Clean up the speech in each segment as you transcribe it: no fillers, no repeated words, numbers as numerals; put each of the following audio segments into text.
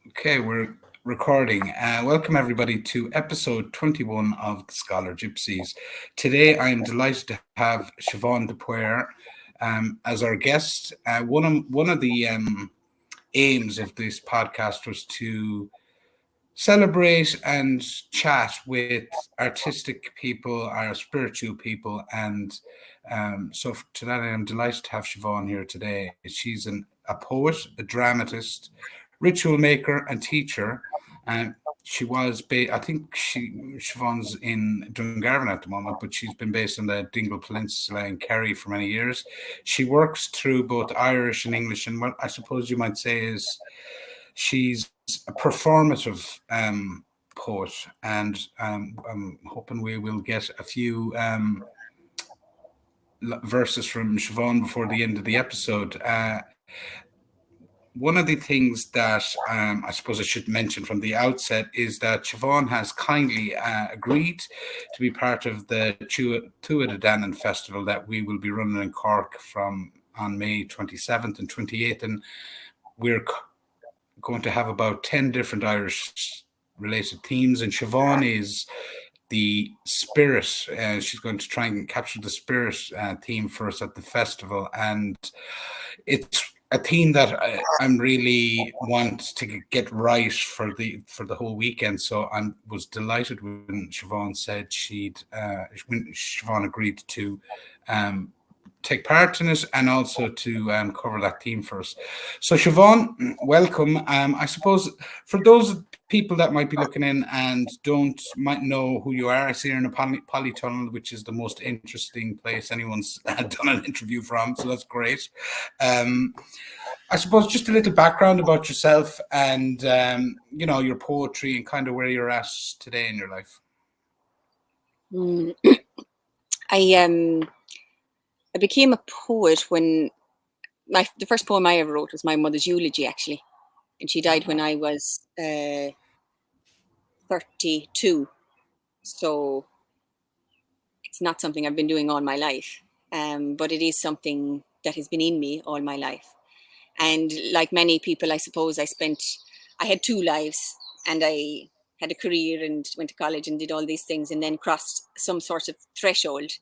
Okay, we're recording. Welcome everybody to episode 21 of the Scholar Gypsies. Today I am delighted to have Siobhán De Paor as our guest. One of the aims of this podcast was to celebrate and chat with artistic people, our spiritual people, and so to that I'm delighted to have Siobhán here today. She's a poet, a dramatist, ritual maker, and teacher. And I think Siobhán's in Dungarvan at the moment, but she's been based on the Dingle Peninsula in Kerry for many years. She works through both Irish and English, and what I suppose you might say is she's a performative poet, and I'm hoping we will get a few verses from Siobhán before the end of the episode. One of the things that I suppose I should mention from the outset is that Siobhán has kindly agreed to be part of the Tuatha Dé Danann festival that we will be running in Cork from on May 27th and 28th, and we're going to have about 10 different Irish related themes, and Siobhán is the spirit. She's going to try and capture the spirit theme for us at the festival, and it's a theme that I'm really want to get right for the whole weekend. So I was delighted when Siobhán said when Siobhán agreed to take part in it and also to cover that theme for us. So Siobhán, welcome. I suppose for those people that might be looking in and might know who you are, I see you're in a polytunnel, which is the most interesting place anyone's done an interview from. So that's great. I suppose just a little background about yourself and your poetry and kind of where you're at today in your life. I became a poet when the first poem I ever wrote was my mother's eulogy, actually, and she died when I was 32. So it's not something I've been doing all my life, but it is something that has been in me all my life. And like many people, I suppose I had two lives, and I had a career and went to college and did all these things, and then crossed some sort of threshold,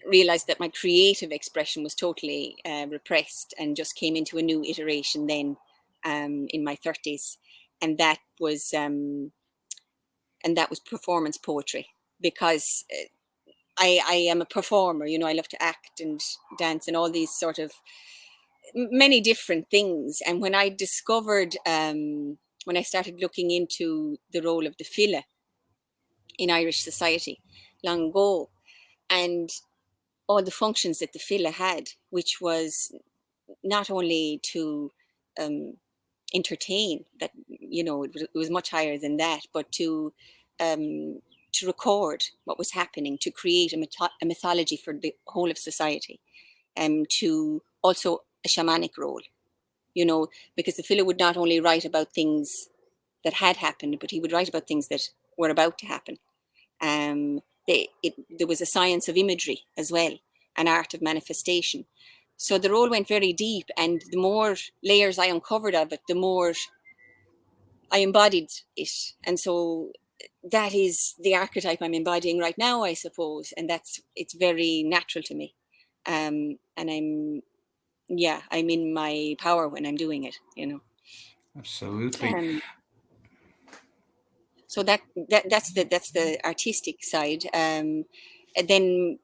realized that my creative expression was totally repressed, and just came into a new iteration then in my 30s, and that was performance poetry, because I am a performer. I love to act and dance and all these sort of many different things. And when I discovered when I started looking into the role of the file in Irish society long ago, and all the functions that the file had, which was not only to entertain, that it was much higher than that, but to record what was happening, to create a mythology for the whole of society, and to also a shamanic role, because the file would not only write about things that had happened, but he would write about things that were about to happen. There was a science of imagery as well, an art of manifestation. So the role went very deep, and the more layers I uncovered of it, the more I embodied it. And so that is the archetype I'm embodying right now, I suppose, and it's very natural to me. And I'm in my power when I'm doing it, Absolutely. So that's the artistic side. And then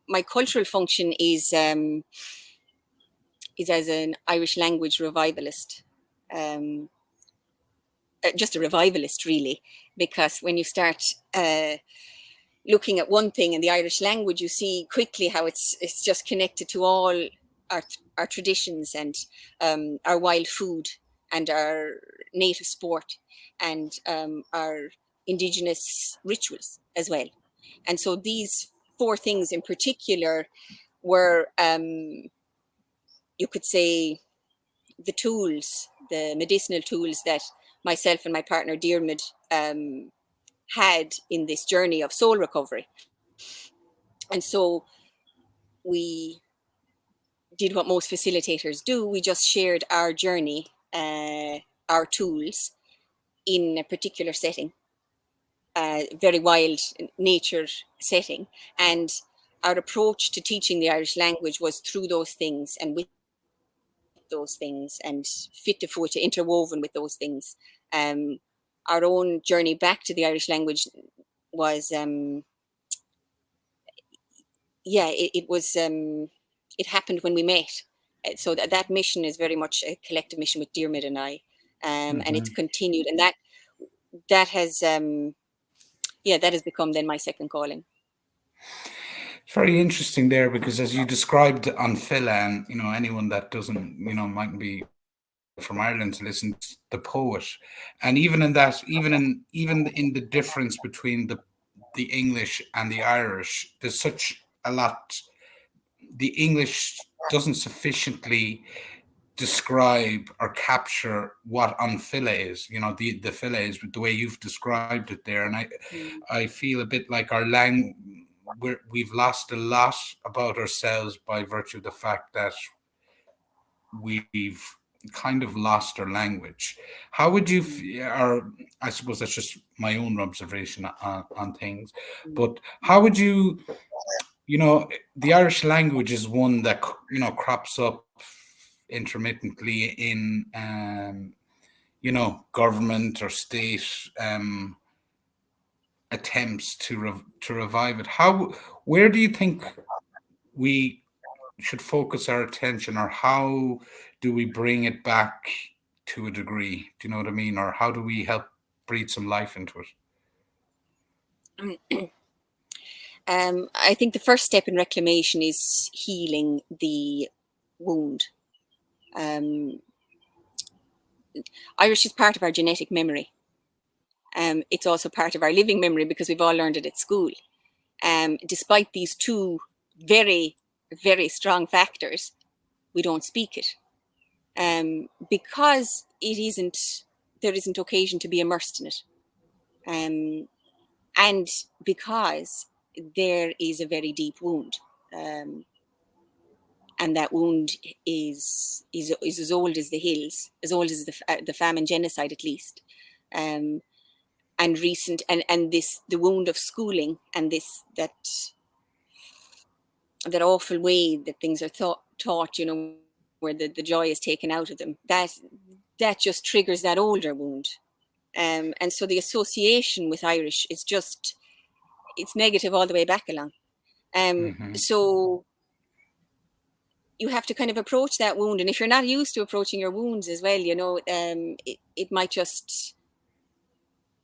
my cultural function is as an Irish language revivalist, just a revivalist, really, because when you start looking at one thing in the Irish language, you see quickly how it's just connected to all our traditions, and our wild food, and our native sport, and our indigenous rituals as well. And so these four things in particular were, you could say, the medicinal tools that myself and my partner Diarmid had in this journey of soul recovery. And so we did what most facilitators do. We just shared our journey our tools in a particular setting, very wild nature setting. And our approach to teaching the Irish language was through those things and with those things and fit to fuite interwoven with those things. Our own journey back to the Irish language was, it was, it happened when we met. So that mission is very much a collective mission with Diarmuid and I, and it's continued, and that has, that has become then my second calling. It's very interesting there, because as you described An Tuatha, and anyone that doesn't mightn't be from Ireland to listen to the poet, and even in that, even in the difference between the English and the Irish, there's such a lot. The English doesn't sufficiently describe or capture what An Tuatha is. The Tuatha is the way you've described it there, and I feel a bit like our we've lost a lot about ourselves by virtue of the fact that we've kind of lost our language. How would you, or I suppose that's just my own observation on things, but how would you, the Irish language is one that, crops up intermittently in, government or state attempts to revive it. Where do you think we should focus our attention, or how do we bring it back to a degree? Do you know what I mean? Or how do we help breathe some life into it? I think the first step in reclamation is healing the wound. Irish is part of our genetic memory. It's also part of our living memory because we've all learned it at school. Despite these two very, very strong factors, we don't speak it. Because there isn't occasion to be immersed in it. And because there is a very deep wound. And that wound is as old as the hills, as old as the famine genocide, at least. And recent, and this, the wound of schooling, and that awful way that things are taught, where the joy is taken out of them, that just triggers that older wound. And so the association with Irish is just, it's negative all the way back along. So you have to kind of approach that wound. And if you're not used to approaching your wounds as well, it might just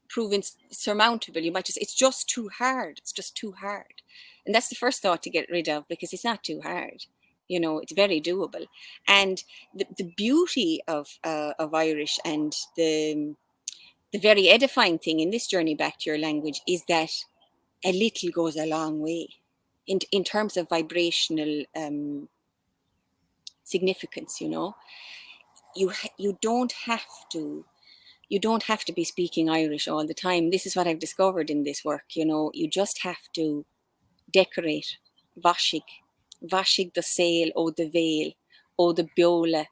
prove insurmountable. You might just, it's just too hard. It's just too hard. And that's the first thought to get rid of, because it's not too hard. It's very doable. And the beauty of Irish, and the very edifying thing in this journey back to your language, is that a little goes a long way in terms of vibrational significance. You don't have to be speaking Irish all the time. This is what I've discovered in this work. You just have to decorate. Vashig the sail o the veil o the biola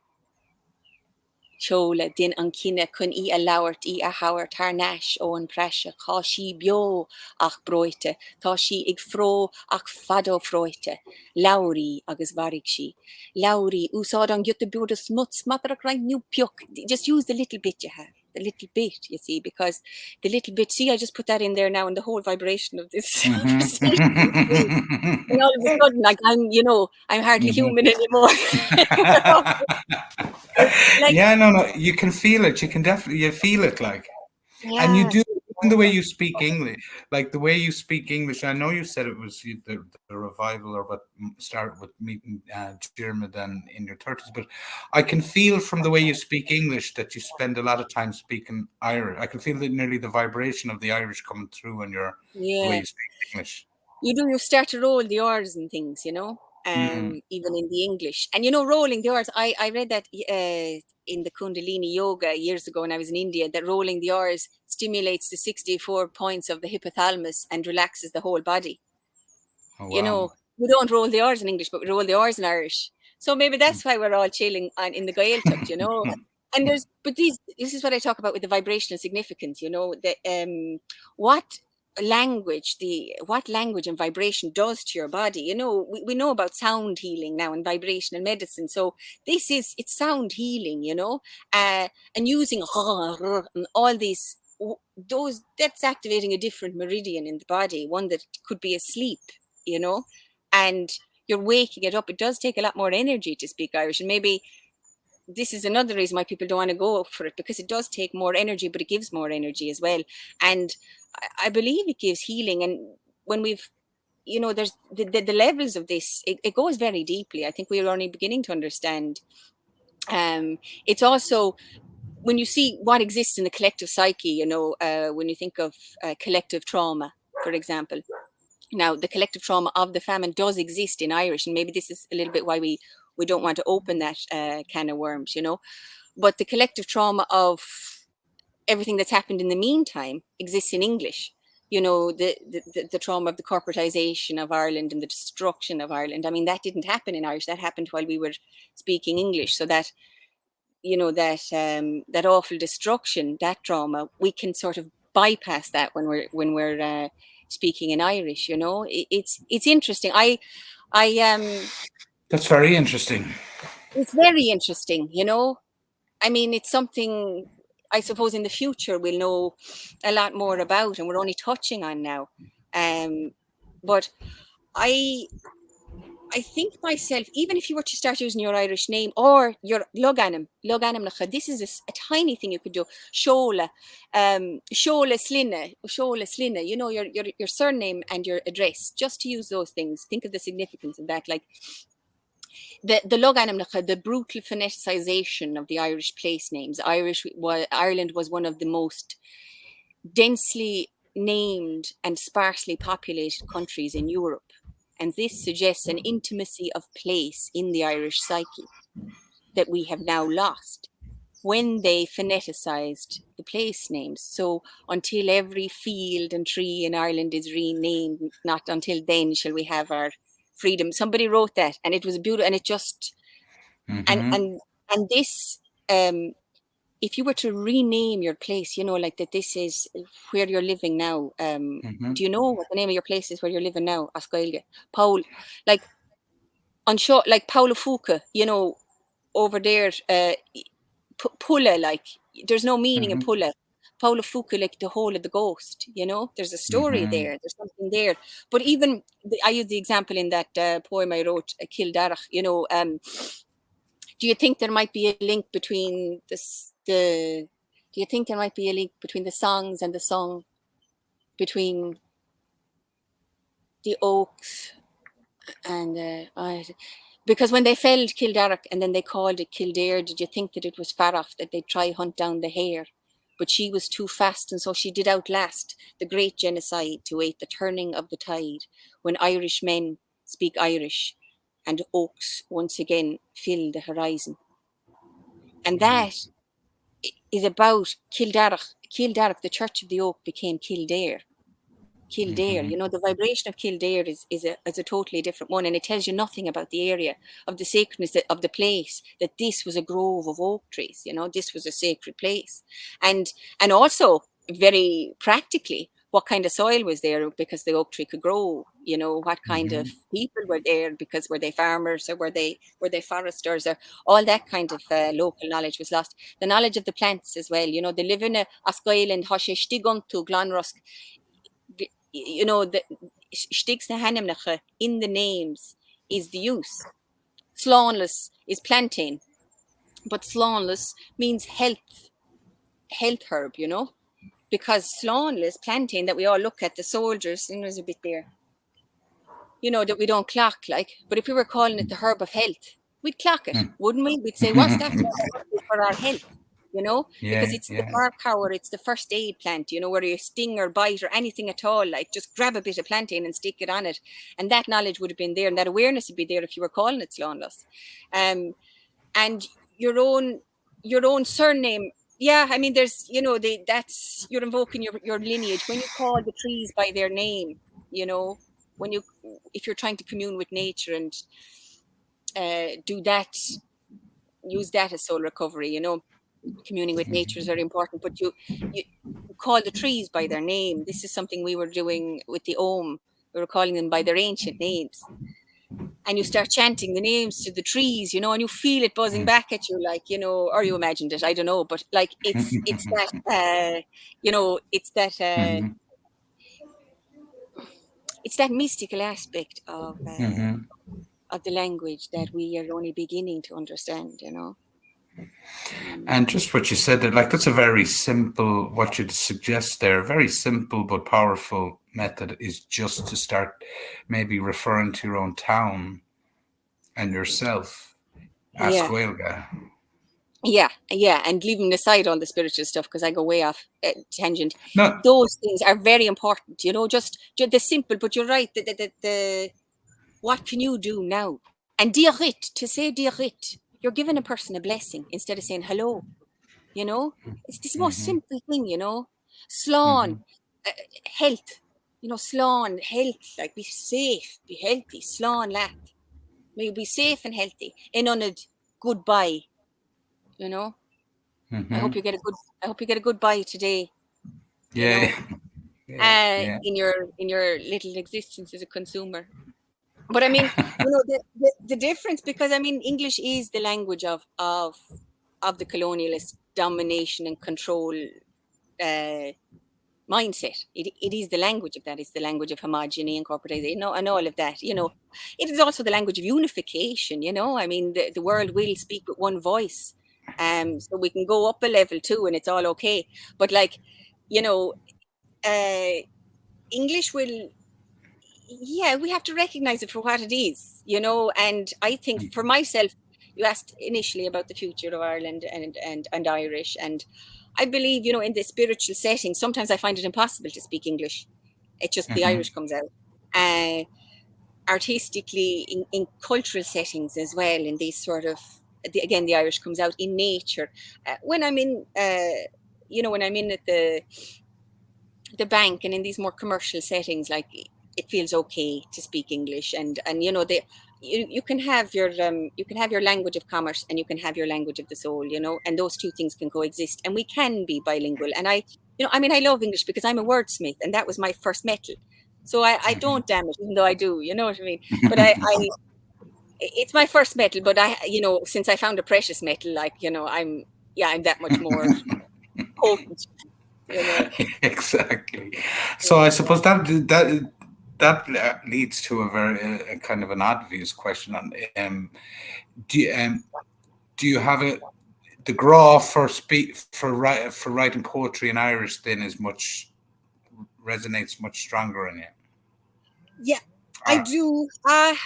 Chola din an cinenne chun a labhart a hauart tar neis ó an preise, cá sí bio ach broite, tá sí ag fró ach fado froite, Lauri agus varig sí. Lauri, úsáid an gytte build a smuts, matra crank new puke. Just use the little bit you have. The little bit, you see, because the little bit, see, I just put that in there now, and the whole vibration of this conversation. And all of a sudden, like, I'm hardly human anymore. No, you can feel it. You can definitely feel it, like, and you do. And the way you speak English, I know you said it was the revival, or what started with meeting Diarmuid and in your 30s, but I can feel from the way you speak English that you spend a lot of time speaking Irish. I can feel nearly the vibration of the Irish coming through on the way you speak English. You start to roll the R's and things, even in the English. And, rolling the R's, I read that in the Kundalini yoga years ago when I was in India, that rolling the R's stimulates the 64 points of the hypothalamus and relaxes the whole body. Oh, wow. We don't roll the R's in English, but we roll the R's in Irish. So maybe that's why we're all chilling in the Gaeltacht, This is what I talk about with the vibrational significance, what what language and vibration does to your body. We know about sound healing now and vibrational medicine. So it's sound healing, and using and all these, those, that's activating a different meridian in the body, one that could be asleep, and you're waking it up. It does take a lot more energy to speak Irish, and maybe this is another reason why people don't want to go for it, because it does take more energy, but it gives more energy as well. And I believe it gives healing. And when there's the levels of this, it goes very deeply. I think we're only beginning to understand. It's also, when you see what exists in the collective psyche, when you think of collective trauma, for example. Now, the collective trauma of the famine does exist in Irish, and maybe this is a little bit why we don't want to open that can of worms, But the collective trauma of everything that's happened in the meantime exists in English. The trauma of the corporatization of Ireland and the destruction of Ireland. I mean, that didn't happen in Irish. That happened while we were speaking English. So that, that awful destruction, that trauma, we can sort of bypass that when we're speaking in Irish. It's interesting. That's very interesting. It's very interesting. I mean, it's something I suppose in the future we'll know a lot more about, and we're only touching on now. But I think myself, even if you were to start using your Irish name or your Loganim Lacha, this is a tiny thing you could do. Shola, Shola Slina, your surname and your address, just to use those things. Think of the significance of that. Like the Loganim Lacha, the brutal phoneticization of the Irish place names. Ireland was one of the most densely named and sparsely populated countries in Europe. And this suggests an intimacy of place in the Irish psyche that we have now lost when they phoneticized the place names. So until every field and tree in Ireland is renamed, not until then shall we have our freedom. Somebody wrote that, and it was beautiful, and it just and this if you were to rename your place, like that, this is where you're living now. Do you know what the name of your place is where you're living now? Ascoilge, Paul, like like Paula Fuca, over there, Pulla, like there's no meaning in Pulla. Paula Fuca, like the whole of the ghost, there's a story there, there's something there. But even, I use the example in that poem I wrote, Kildarach, do you think there might be a link between do you think there might be a link between the songs and the song, between the oaks and because when they felled Kildarach and then they called it Kildare, did you think that it was far off, that they'd try hunt down the hare? But she was too fast, and so she did outlast the great genocide to wait the turning of the tide, when Irish men speak Irish and oaks once again fill the horizon. And that is about Kildarach. Kildarach, the Church of the Oak, became Kildare. Kildare, the vibration of Kildare is a totally different one, and it tells you nothing about the area, of the sacredness of the place, that this was a grove of oak trees, this was a sacred place. And also, very practically, what kind of soil was there because the oak tree could grow, what kind of people were there, because were they farmers or were they foresters, or all that kind of local knowledge was lost. The knowledge of the plants as well, they live in a Ascoil and Hoshe Stiguntu Glanrusk. The Stigsna in the names is the use. Slánless is plantain, but slánless means health herb, because slánless, plantain, that we all look at, the soldiers, there's a bit there, that we don't clock, like, but if we were calling it the herb of health, we'd clock it, wouldn't we? We'd say, what's that for our health? Because it's the bark power, it's the first aid plant, whether you sting or bite or anything at all, like just grab a bit of plantain and stick it on it. And that knowledge would have been there, and that awareness would be there if you were calling it slánless. And your own surname, I mean, there's, that's, you're invoking your lineage when you call the trees by their name, if you're trying to commune with nature and do that, use that as soul recovery, Communing with nature is very important, but you call the trees by their name. This is something we were doing with the Om. We were calling them by their ancient names. And you start chanting the names to the trees, you know, and you feel it buzzing back at you, like, you know, or you imagined it, I don't know, but like it's that, you know, it's that mystical aspect of the language that we are only beginning to understand, you know. And just what you said there, like that's a very simple, what you'd suggest there, a very simple but powerful method is just to start maybe referring to your own town and yourself as Yeah. Gaeilge. Yeah, and leaving aside all the spiritual stuff, because I go way off tangent. No. Those things are very important, you know. Just the simple, but you're right. The what can you do now? And diarit, to say diarit, you're giving a person a blessing instead of saying hello. You know, it's this most simple thing. You know, slán, health. You know, slán, health. Like be safe, be healthy. Slán lat. May you be safe and healthy. Inonad, goodbye. You know. I hope you get a good buy today. You know, in your little existence as a consumer. But I mean, you know, the difference, because I mean, English is the language of the colonialist domination and control mindset. It is the language of that. It's the language of homogeny and corporatization, you know, and all of that. You know, it is also the language of unification. You know, I mean, the world will speak with one voice. So we can go up a level too, and it's all okay. But like, you know, English will, yeah, we have to recognize it for what it is, you know. And I think for myself, you asked initially about the future of Ireland and Irish, and I believe, you know, in the spiritual setting, sometimes I find it impossible to speak English. It just the Irish comes out. Artistically, in cultural settings as well, in these sort of, again, the Irish comes out in nature. When I'm in, you know, when I'm in at the bank and in these more commercial settings, like it feels okay to speak English, and you know, you can have your language of commerce and you can have your language of the soul, you know, and those two things can coexist, and we can be bilingual. And I, you know, I mean, I love English because I'm a wordsmith, and that was my first metal. So I don't damn it, even though I do, you know what I mean? But I it's my first metal, but I, you know, since I found a precious metal, like, you know, I'm that much more potent, you know. Exactly. So I suppose that leads to a very kind of an obvious question on do you have the graw for writing poetry in Irish then resonates much stronger in you? Yeah, I do. I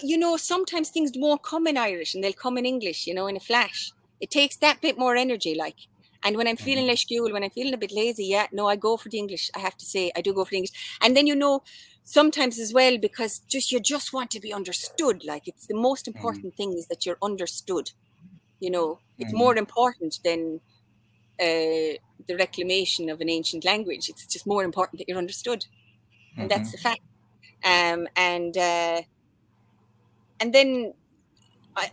you know, sometimes things won't come in Irish and they'll come in English, you know, in a flash. It takes that bit more energy, like. And when I'm feeling less fuel, when I'm feeling a bit lazy, yeah, no, I go for the English. I have to say, I do go for the English. And then, you know, sometimes as well, because you just want to be understood. Like, it's the most important thing is that you're understood. You know, it's more important than the reclamation of an ancient language. It's just more important that you're understood, and that's the fact. And then I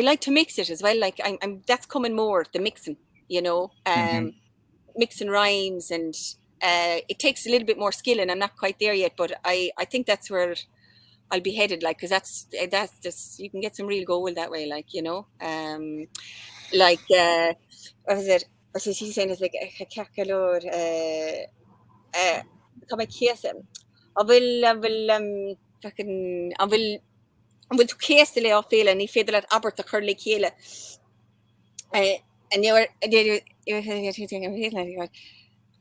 like to mix it as well. Like I'm that's coming more, the mixing, you know, mixing rhymes, and it takes a little bit more skill, and I'm not quite there yet, but I think that's where I'll be headed, like, because that's just, you can get some real gold that way, like, you know. Like what was it? What was she saying? Is like a calor come I will fucking I will tu céasta le á féile ní féidir le abert a chur le chéile.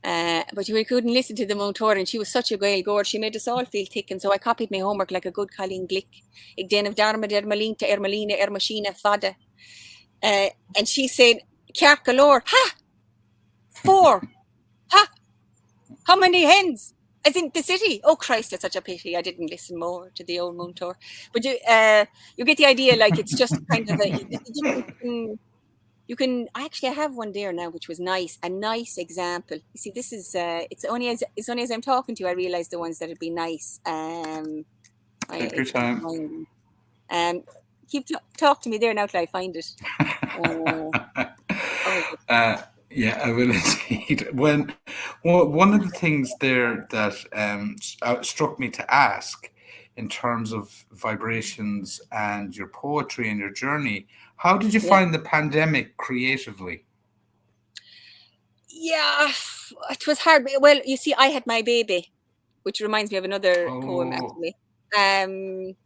And but you couldn't listen to the motor, and she was such a Gael gore. She made us all feel thick, and so I copied my homework like a good Colleen Glick. Ik den of Dharma Malina Malina Machina Fada. And she said, Cearc galore, ha! 4. Ha! How many hens? As in the city. Oh Christ, that's such a pity. I didn't listen more to the old Montour. But you get the idea. Like, it's just kind of you can actually, I have one there now, which was nice. A nice example. You see, this is it's only as I'm talking to you, I realize the ones that would be nice. Take your time. Keep talk to me there now till I find it. Yeah, I will indeed. One of the things there that struck me to ask in terms of vibrations and your poetry and your journey, how did you Yeah. find the pandemic creatively? Yeah, it was hard. Well, you see, I had my baby, which reminds me of another poem, Oh, actually. Um,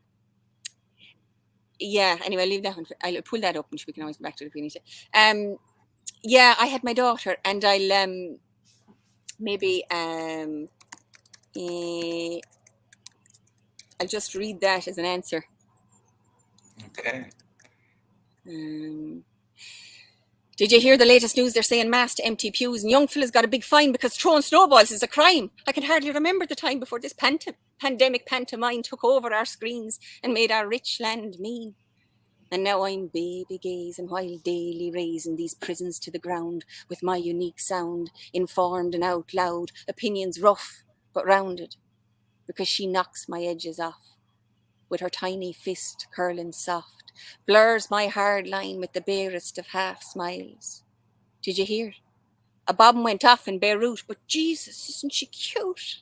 yeah, anyway, I'll leave that one. I'll pull that up and we can always go back to it if we need to. Yeah, I had my daughter, and maybe eh, I'll just read that as an answer. okay. Um, Did you hear the latest news? They're saying mass to empty pews, and young fellas got a big fine because throwing snowballs is a crime. I can hardly remember the time before this pandemic pantomime took over our screens and made our rich land mean. And now I'm baby gazing while daily raising these prisons to the ground with my unique sound, informed and out loud, opinions rough but rounded, because she knocks my edges off with her tiny fist curling soft, blurs my hard line with the barest of half smiles. Did you hear? A bomb went off in Beirut, but Jesus, isn't she cute?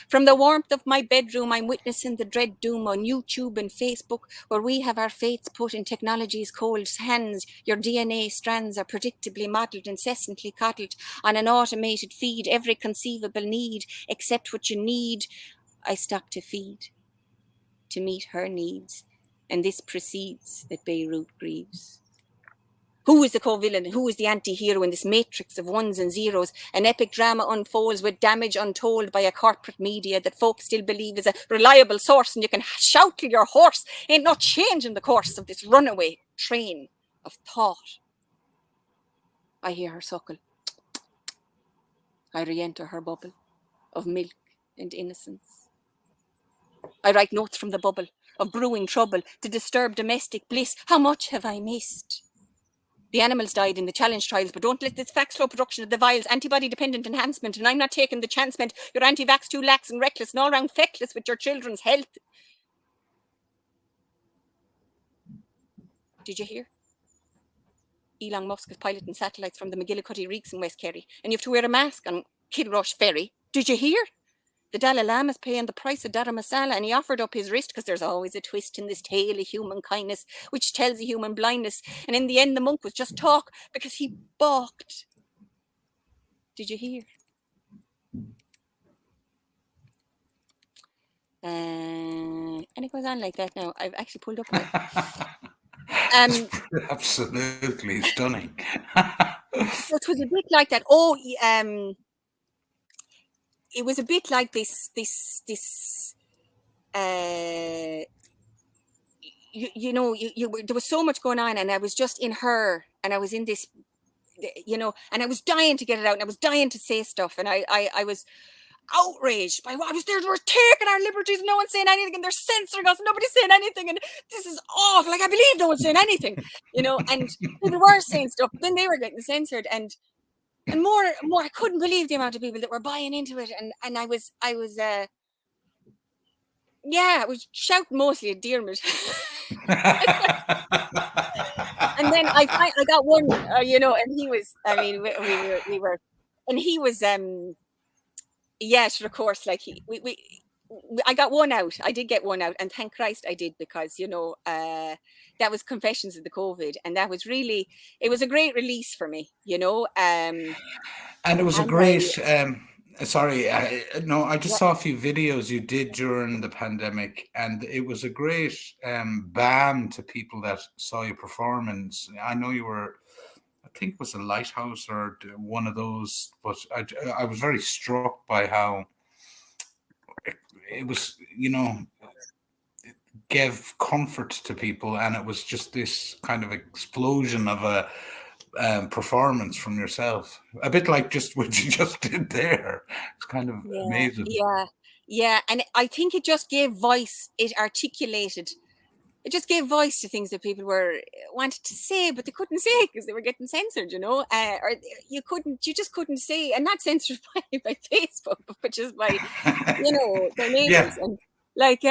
From the warmth of my bedroom, I'm witnessing the dread doom on YouTube and Facebook, where we have our fates put in technology's cold hands. Your DNA strands are predictably modelled, incessantly coddled on an automated feed, every conceivable need, except what you need, I stop to feed, to meet her needs. And this precedes that Beirut grieves. Who is the co-villain? Who is the anti-hero in this matrix of ones and zeros? An epic drama unfolds with damage untold by a corporate media that folks still believe is a reliable source, and you can shout till your horse ain't not changing the course of this runaway train of thought. I hear her suckle. I re-enter her bubble of milk and innocence. I write notes from the bubble of brewing trouble to disturb domestic bliss. How much have I missed? The animals died in the challenge trials, but don't let this fact slow production of the vials. Antibody-dependent enhancement, and I'm not taking the chance meant you're anti-vax too lax and reckless and all-round feckless with your children's health. Did you hear? Elon Musk is piloting satellites from the McGillicuddy Reeks in West Kerry, and you have to wear a mask on Kilrush Ferry. Did you hear? The Dalai Lama's paying the price of Dharamsala, and he offered up his wrist because there's always a twist in this tale of human kindness, which tells of human blindness. And in the end, the monk was just talk because he balked. Did you hear? And it goes on like that now. I've actually pulled up my... Absolutely stunning. So it was a bit like that. Oh, it was a bit like this. There was so much going on, and I was just in her, and I was in this, and I was dying to get it out, and I was dying to say stuff, and I was outraged by what I was there. We're taking our liberties, no one's saying anything, and they're censoring us, nobody's saying anything, and this is awful. Like, I believe no one's saying anything, and people were saying stuff, but then they were getting censored, and more, I couldn't believe the amount of people that were buying into it, and I was I was shouting mostly at Dermot. And then I got one, and he was, I mean, we were, and he was, sure, of course, like I got one out. I did get one out, and thank Christ I did, because that was Confessions of the COVID, and that was really, it was a great release for me, And it was a and great. Sorry, no, I just yeah, saw a few videos you did during the pandemic, and it was a great balm to people that saw your performance. I know you were, I think it was a lighthouse or one of those, but I was very struck by how it was, gave comfort to people, and it was just this kind of explosion of a performance from yourself, a bit like just what you just did there. It's kind of amazing. yeah, and I think it just gave voice. It just gave voice to things that people wanted to say, but they couldn't say because they were getting censored, or you just couldn't say, and not censored by Facebook, but just by, their Yeah. neighbors. And like,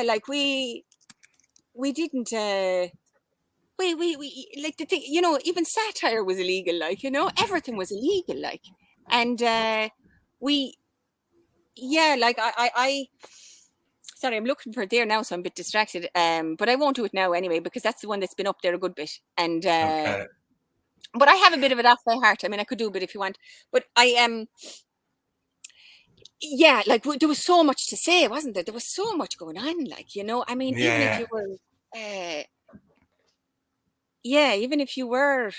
like we didn't, we like the thing, you know, even satire was illegal, like, you know, everything was illegal, like, and we, yeah, like I sorry, I'm looking for it there now, so I'm a bit distracted. But I won't do it now anyway, because that's the one that's been up there a good bit. And Okay. but I have a bit of it off by heart. I mean, I could do a bit if you want, but I am. Yeah, like there was so much to say, wasn't there? There was so much going on, like, you know. I mean, even if Yeah. you were, yeah, even if you were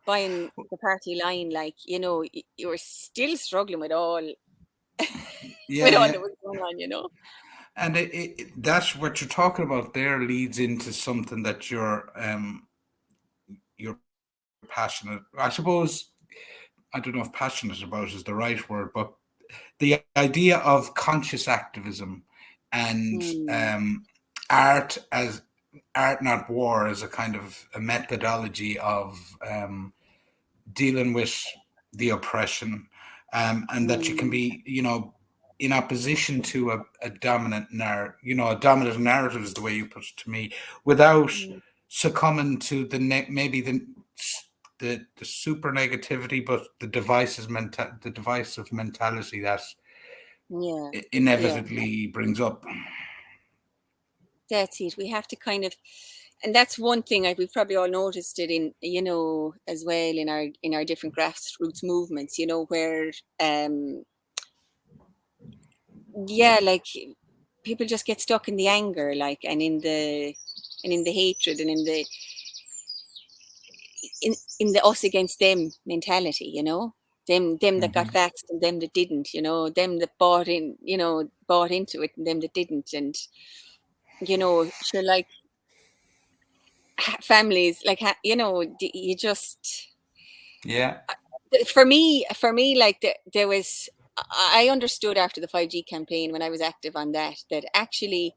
buying the party line, like, you know, you were still struggling with all Yeah. with all that Yeah. was going on, you know. And that's what you're talking about there leads into something that you're passionate. I suppose I don't know if passionate about is the right word, but the idea of conscious activism and Mm, art as art, not war, as a kind of a methodology of dealing with the oppression, and that you can mm, be, you know, in opposition to a dominant narrative. You know, a dominant narrative is the way you put it to me, without mm, succumbing to maybe the super negativity, but the divisive mentality that yeah, yeah. inevitably brings up. That's it. We have to kind of, and that's one thing we've probably all noticed it in, you know, as well in our different grassroots movements, you know, where yeah, like people just get stuck in the anger, like, and in the hatred, and in the us against them mentality, you know. Them that got Hmm. vaxxed and them that didn't, you know, them that bought in, you know, bought into it and them that didn't. And you know, sure, like families, like, you know, you just, Yeah. for me, like there was, I understood after the 5G campaign when I was active on that, that actually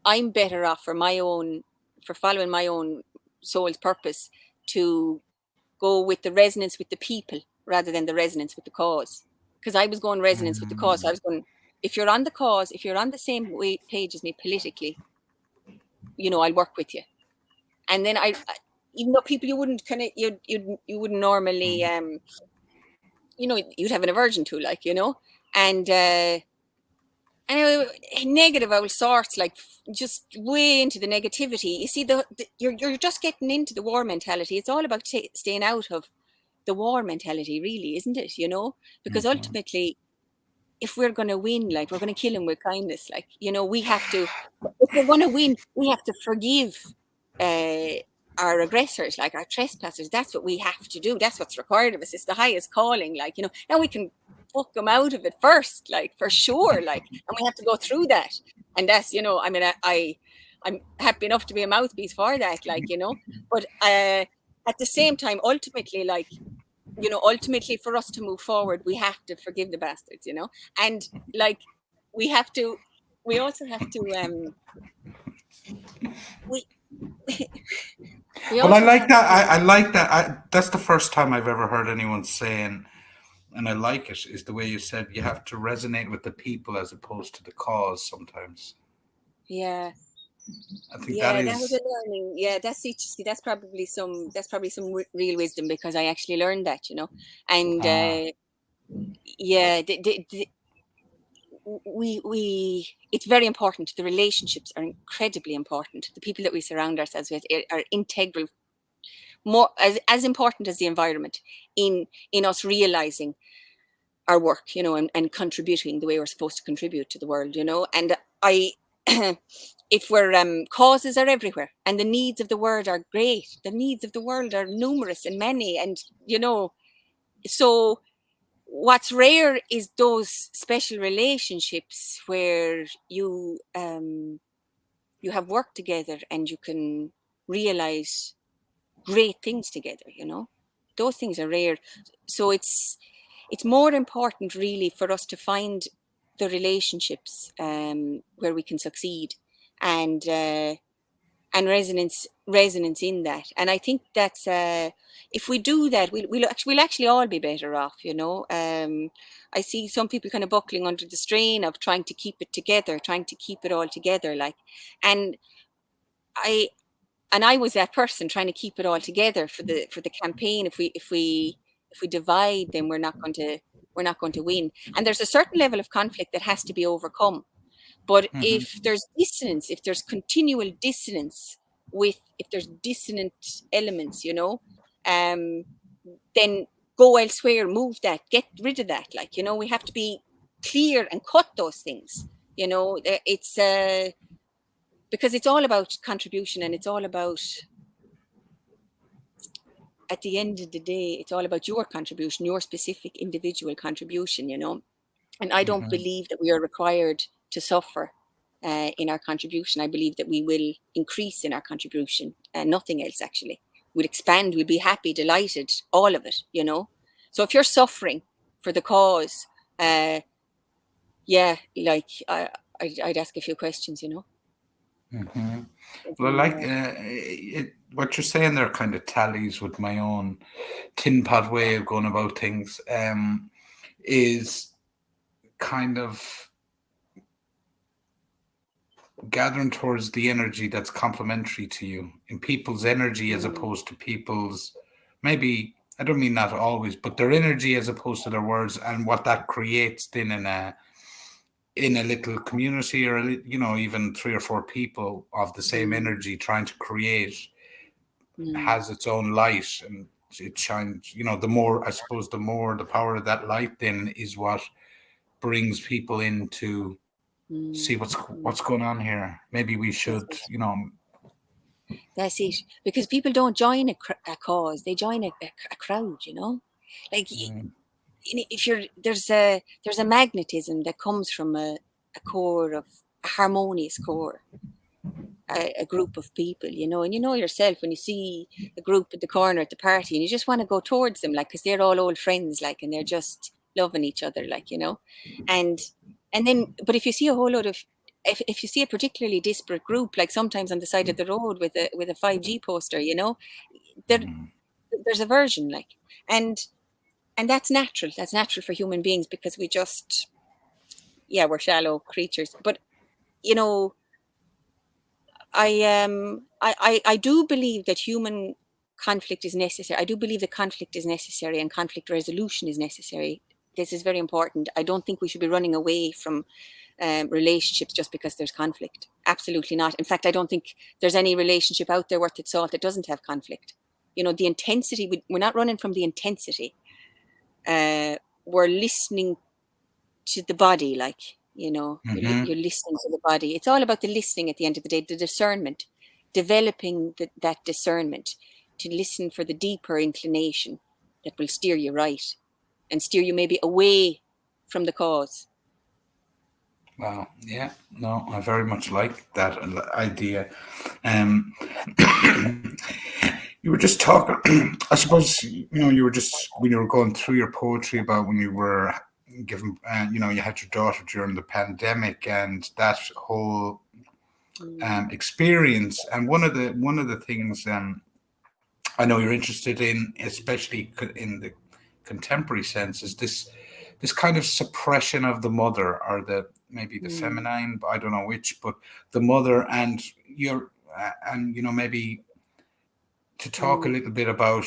I'm better off for my own, for following my own soul's purpose, to go with the resonance with the people rather than the resonance with the cause. Because I was going resonance with the cause. So I Mm. was going, if you're on the cause, if you're on the same page as me politically, you know, I'll work with you. And then even though people you wouldn't kind of, you wouldn't normally, you know, you'd have an aversion to, like, you know, and negative all sorts, like just way into the negativity. You see, you're just getting into the war mentality. It's all about staying out of the war mentality, really, isn't it? You know, because Mhm. ultimately, if we're going to win, like, we're going to kill him with kindness. Like, you know, we have to, if we're going to win, we have to forgive uh, our aggressors, like our trespassers. That's what we have to do. That's what's required of us. It's the highest calling, like, you know. Now we can fuck them out of it first, like, for sure, like, and we have to go through that. And that's, you know, I mean, I'm happy enough to be a mouthpiece for that, like, you know, but at the same time, ultimately, like, you know, ultimately for us to move forward, we have to forgive the bastards, you know, and like we have to, we also have to, we we Well, I also like have that. to, I like that. That's the first time I've ever heard anyone saying, and I like it, is the way you said you have to resonate with the people as opposed to the cause sometimes. yeah, I think that yeah, that was is. a learning. Yeah, that's it. See, that's probably some real wisdom, because I actually learned that, you know, and Ah. yeah, it's very important. The relationships are incredibly important. The people that we surround ourselves with are integral, more as important as the environment, in us realizing our work, you know, and contributing the way we're supposed to contribute to the world, you know. And I if we're causes are everywhere, and the needs of the world are great, the needs of the world are numerous and many, and you know, so what's rare is those special relationships where you have worked together and you can realize great things together, you know. Those things are rare. So it's more important, really, for us to find the relationships where we can succeed, and resonance in that. And I think that's if we do that, we'll actually all be better off, you know. I see some people kind of buckling under the strain of trying to keep it together, trying to keep it all together, like, and I I was that person trying to keep it all together for the campaign. If we divide, then we're not going to win. And there's a certain level of conflict that has to be overcome. But if there's dissonance, if there's continual dissonance if there's dissonant elements, then go elsewhere, move that, get rid of that. Like, we have to be clear and cut those things. It's because it's all about contribution, and it's all about, at the end of the day, it's all about your contribution, your specific individual contribution, And I don't believe that we are required to suffer in our contribution. I believe that we will increase in our contribution, and nothing else, actually. We'll expand, we'll be happy, delighted, all of it, So if you're suffering for the cause, I'd ask a few questions, Well, what you're saying there kind of tallies with my own tin pot way of going about things. Is kind of gathering towards the energy that's complementary to you, in people's energy as opposed to people's, maybe, I don't mean not always, but their energy as opposed to their words, and what that creates then in a little community, or even 3 or 4 people of the same energy trying to create, has its own light, and it shines. The more, I suppose, the power of that light then is what brings people in to see what's going on here. Maybe we should, That's it. Because people don't join a cause; they join a crowd. Like if there's a magnetism that comes from a core of a harmonious core, a group of people, and yourself when you see a group at the corner at the party, and you just want to go towards them, like, because they're all old friends, like, and they're just loving each other, like, and then, but if you see a whole lot of, if you see a particularly disparate group, like sometimes on the side of the road with a 5G poster, there's aversion, like, and that's natural. That's natural for human beings, because we just, we're shallow creatures. But I do believe that human conflict is necessary. I do believe that conflict is necessary, and conflict resolution is necessary. This is very important. I don't think we should be running away from relationships just because there's conflict. Absolutely not. In fact, I don't think there's any relationship out there worth its salt that doesn't have conflict. The intensity, we're not running from the intensity. We're listening to the body, like, you're listening to the body. It's all about the listening at the end of the day, the discernment, developing that discernment to listen for the deeper inclination that will steer you right and steer you maybe away from the cause. Wow. Yeah. No, I very much like that idea. You were just talking, I suppose, you were just, when you were going through your poetry about when you were given, you had your daughter during the pandemic, and that whole experience. And one of the things I know you're interested in, especially in the contemporary sense, is this kind of suppression of the mother, or maybe the feminine, but I don't know which, but the mother, and maybe to talk a little bit about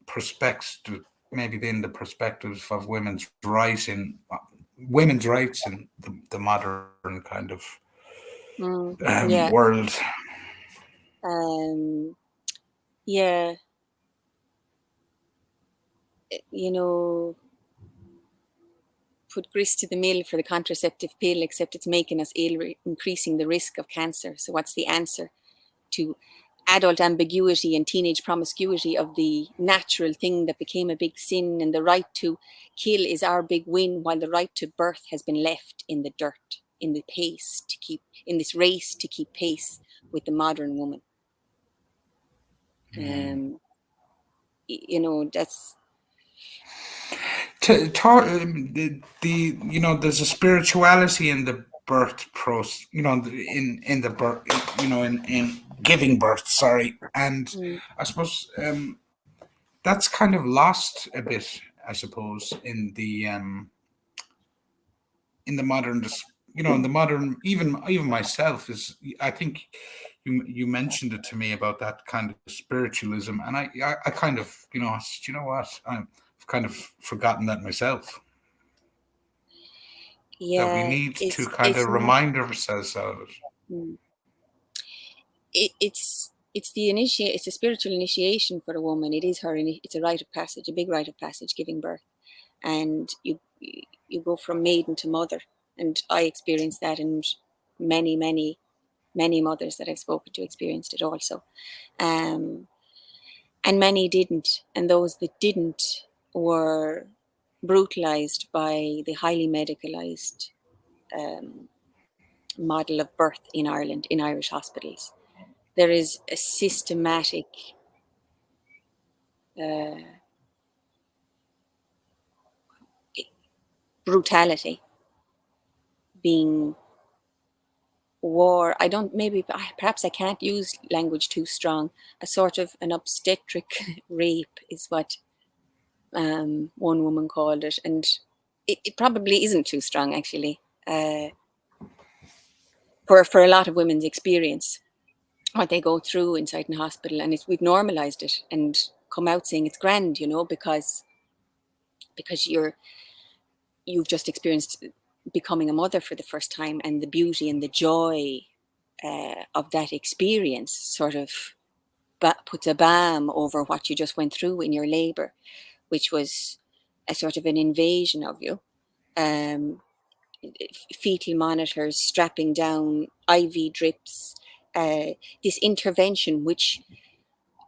perspective, maybe then the perspective of women's rights in the modern kind of world. Put grist to the mill for the contraceptive pill, except it's making us ill, increasing the risk of cancer. So what's the answer to adult ambiguity and teenage promiscuity of the natural thing that became a big sin? And the right to kill is our big win, while the right to birth has been left in the dirt, in this race to keep pace with the modern woman. That's to talk. There's a spirituality in the birth process. In the birth. In giving birth. Sorry, and I suppose that's kind of lost a bit. I suppose in the modern. In the modern, even myself, is, I think you mentioned it to me about that kind of spiritualism, and I kind of, I said, you know what, I've kind of forgotten that myself. That we Yeah, need to kind it's of not. remind ourselves of it. Mm. It's the initiate. It's a spiritual initiation for a woman. It is her. It's a rite of passage, a big rite of passage, giving birth, and you go from maiden to mother. And I experienced that, and many mothers that I've spoken to experienced it also. And many didn't. And those that didn't were brutalized by the highly medicalized model of birth in Ireland, in Irish hospitals. There is a systematic brutality being I don't, maybe, perhaps I can't use language too strong. A sort of an obstetric rape is what one woman called it. And it probably isn't too strong, actually, for a lot of women's experience, what they go through inside an hospital. And we've normalized it and come out saying it's grand, because you've just experienced becoming a mother for the first time, and the beauty and the joy of that experience sort of puts a balm over what you just went through in your labor, which was a sort of an invasion of you. Fetal monitors, strapping down, IV drips, this intervention which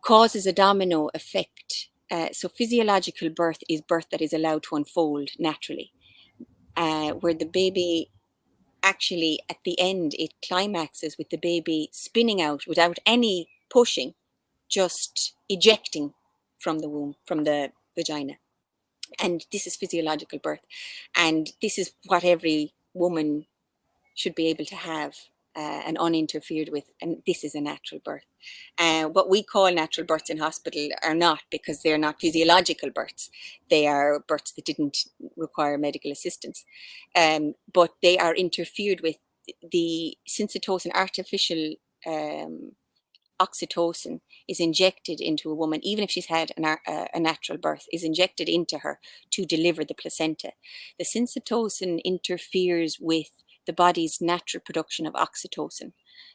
causes a domino effect. So physiological birth is birth that is allowed to unfold naturally, where the baby actually, at the end, it climaxes with the baby spinning out without any pushing, just ejecting from the womb, from the vagina. And this is physiological birth. And this is what every woman should be able to have, and uninterfered with. And this is a natural birth. What we call natural births in hospital are not, because they're not physiological births. They are births that didn't require medical assistance. But they are interfered with. The syncytocin, artificial oxytocin, is injected into a woman, even if she's had a natural birth, is injected into her to deliver the placenta. The syncytocin interferes with the body's natural production of oxytocin.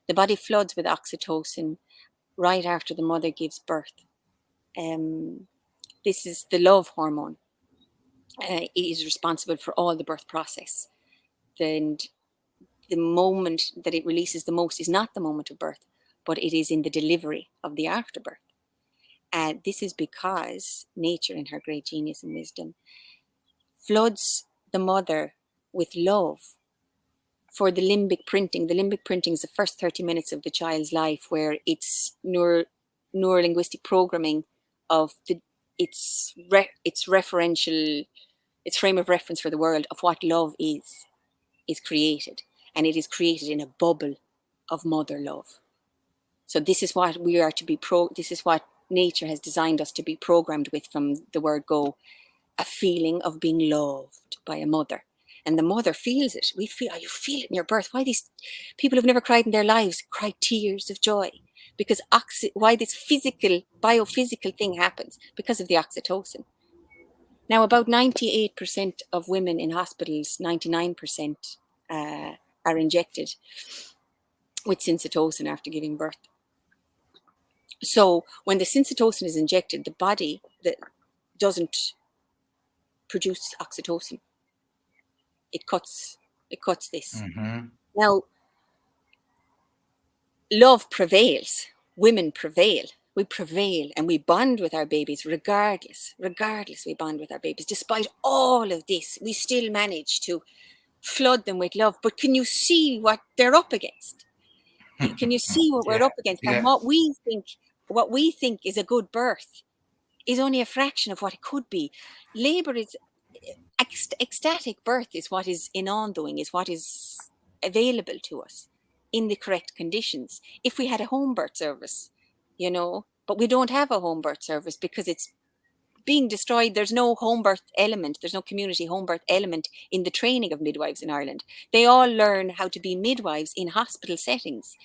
The body floods with oxytocin right after the mother gives birth. This is the love hormone. It is responsible for all the birth process. And the moment that it releases the most is not the moment of birth, but it is in the delivery of the afterbirth. And this is because nature, in her great genius and wisdom, floods the mother with love for the limbic printing. The limbic printing is the first 30 minutes of the child's life, where it's neurolinguistic programming of its referential, its frame of reference for the world of what love is created. And it is created in a bubble of mother love. So this is what we are to be this is what nature has designed us to be programmed with from the word go, a feeling of being loved by a mother. And the mother feels it. You feel it in your birth. Why these people who've never cried in their lives cry tears of joy? Because why this biophysical thing happens? Because of the oxytocin. Now, about 98% of women in hospitals, 99%, are injected with syncytocin after giving birth. So when the syncytocin is injected, the body that doesn't produce oxytocin. It cuts this. Mm-hmm. Now, love prevails. Women prevail. We prevail, and we bond with our babies regardless. Regardless, we bond with our babies. Despite all of this, we still manage to flood them with love. But can you see what they're up against? Can you see what we're up against? And Yeah. what we think is a good birth is only a fraction of what it could be. Labor is ecstatic birth is what is ongoing, is what is available to us in the correct conditions. If we had a home birth service, but we don't have a home birth service because it's being destroyed. There's no home birth element. There's no community home birth element in the training of midwives in Ireland. They all learn how to be midwives in hospital settings.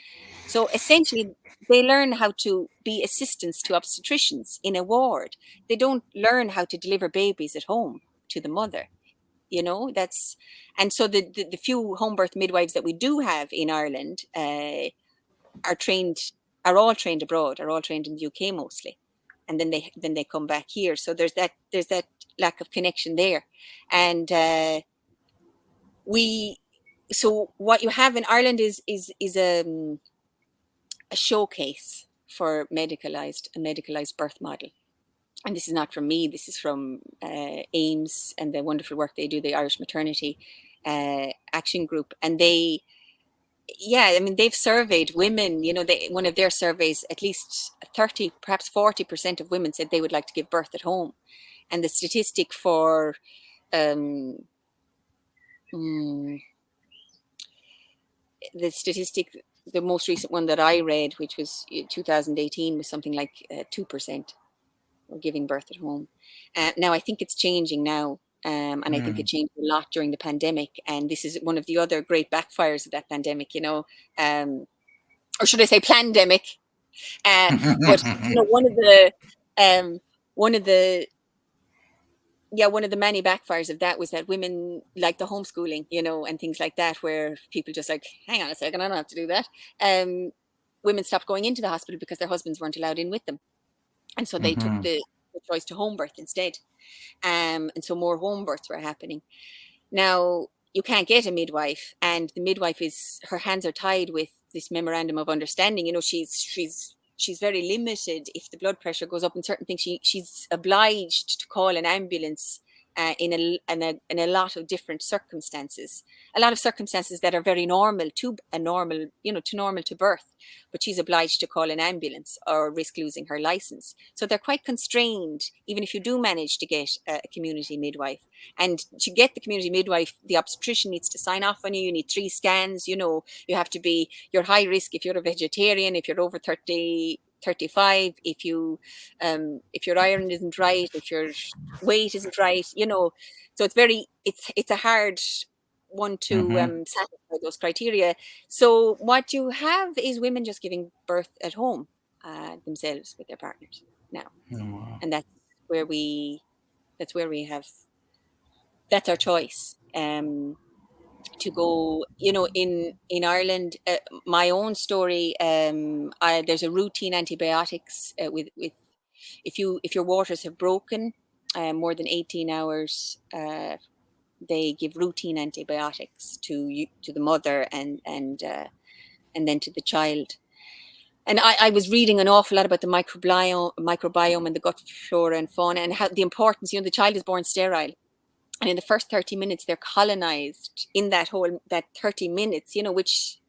So essentially, they learn how to be assistants to obstetricians in a ward. They don't learn how to deliver babies at home to the mother. You know, and so the few home birth midwives that we do have in Ireland are all trained abroad, are all trained in the UK mostly, and then they come back here. So there's that lack of connection there, and so what you have in Ireland is a showcase for a medicalized birth model. And this is not from me, this is from AIMS and the wonderful work they do, the Irish Maternity Action Group. And they've surveyed women, one of their surveys, at least 30, perhaps 40% of women said they would like to give birth at home. And the statistic for the most recent one that I read, which was 2018, was something like 2% were giving birth at home. Now, I think it's changing now. And I think it changed a lot during the pandemic. And this is one of the other great backfires of that pandemic, or should I say pandemic? But one of the many backfires of that was that women like the homeschooling, and things like that, where people just like, hang on a second, I don't have to do that. Women stopped going into the hospital because their husbands weren't allowed in with them. And so they took the choice to home birth instead. And so more home births were happening. Now, you can't get a midwife, and the midwife her hands are tied with this memorandum of understanding. She's very limited. If the blood pressure goes up in certain things, she's obliged to call an ambulance in a lot of different circumstances. A lot of circumstances that are very normal to birth, but she's obliged to call an ambulance or risk losing her license. So they're quite constrained, even if you do manage to get a community midwife. And to get the community midwife, the obstetrician needs to sign off on you. You need 3 scans. You have to be, you're high risk if you're a vegetarian, if you're over 30, 35, if your iron isn't right, if your weight isn't right, so it's a hard one to satisfy those criteria. So what you have is women just giving birth at home themselves with their partners now. And that's where we have, that's our choice. To go, in Ireland, my own story, there's a routine antibiotics with if your waters have broken more than 18 hours, they give routine antibiotics to the mother and then to the child. And I was reading an awful lot about the microbiome and the gut flora and fauna, and how the importance. The child is born sterile. And in the first 30 minutes, they're colonized in that 30 minutes, which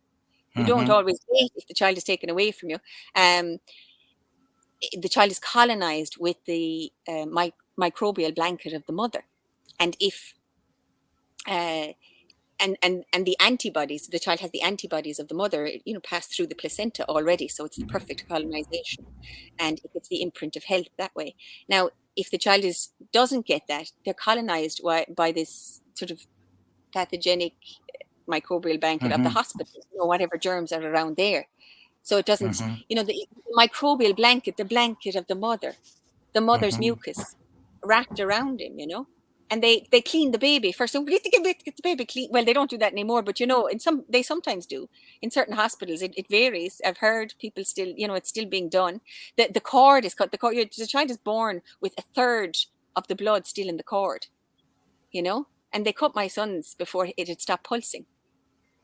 you don't always get if the child is taken away from you. The child is colonized with the microbial blanket of the mother. And if and the antibodies, the child has the antibodies of the mother, pass through the placenta already. So it's the perfect colonization, and it gets the imprint of health that way. Now, if the child doesn't get that, they're colonized by this sort of pathogenic microbial blanket of the hospital, whatever germs are around there. So it doesn't, the microbial blanket, the blanket of the mother's mucus wrapped around him, and they clean the baby first. So we get to get the baby clean. Well, they don't do that anymore, but they sometimes do. In certain hospitals, it varies. I've heard people still, it's still being done. The cord is cut. The child is born with a third of the blood still in the cord, and they cut my son's before it had stopped pulsing.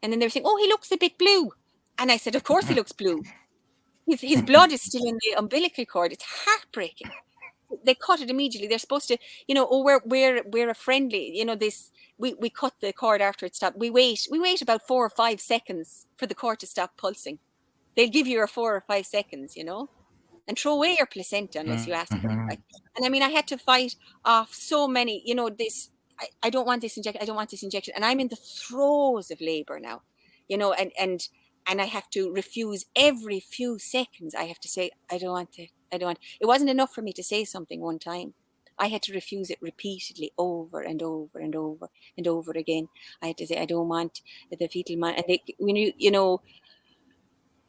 And then they were saying, "Oh, he looks a bit blue." And I said, "Of course he looks blue. His blood is still in the umbilical cord." It's heartbreaking. They cut it immediately. They're supposed to, we're a friendly, we cut the cord after it stopped. We wait about 4 or 5 seconds for the cord to stop pulsing. They'll give you your 4 or 5 seconds, and throw away your placenta unless you ask for it. Right? And I mean, I had to fight off so many, I don't want this injection. I don't want this injection. And I'm in the throes of labor now, and I have to refuse every few seconds. I have to say, I don't want it. It wasn't enough for me to say something one time. I had to refuse it repeatedly, over and over and over and over again. I had to say, I don't want the fetal man. And they, you know,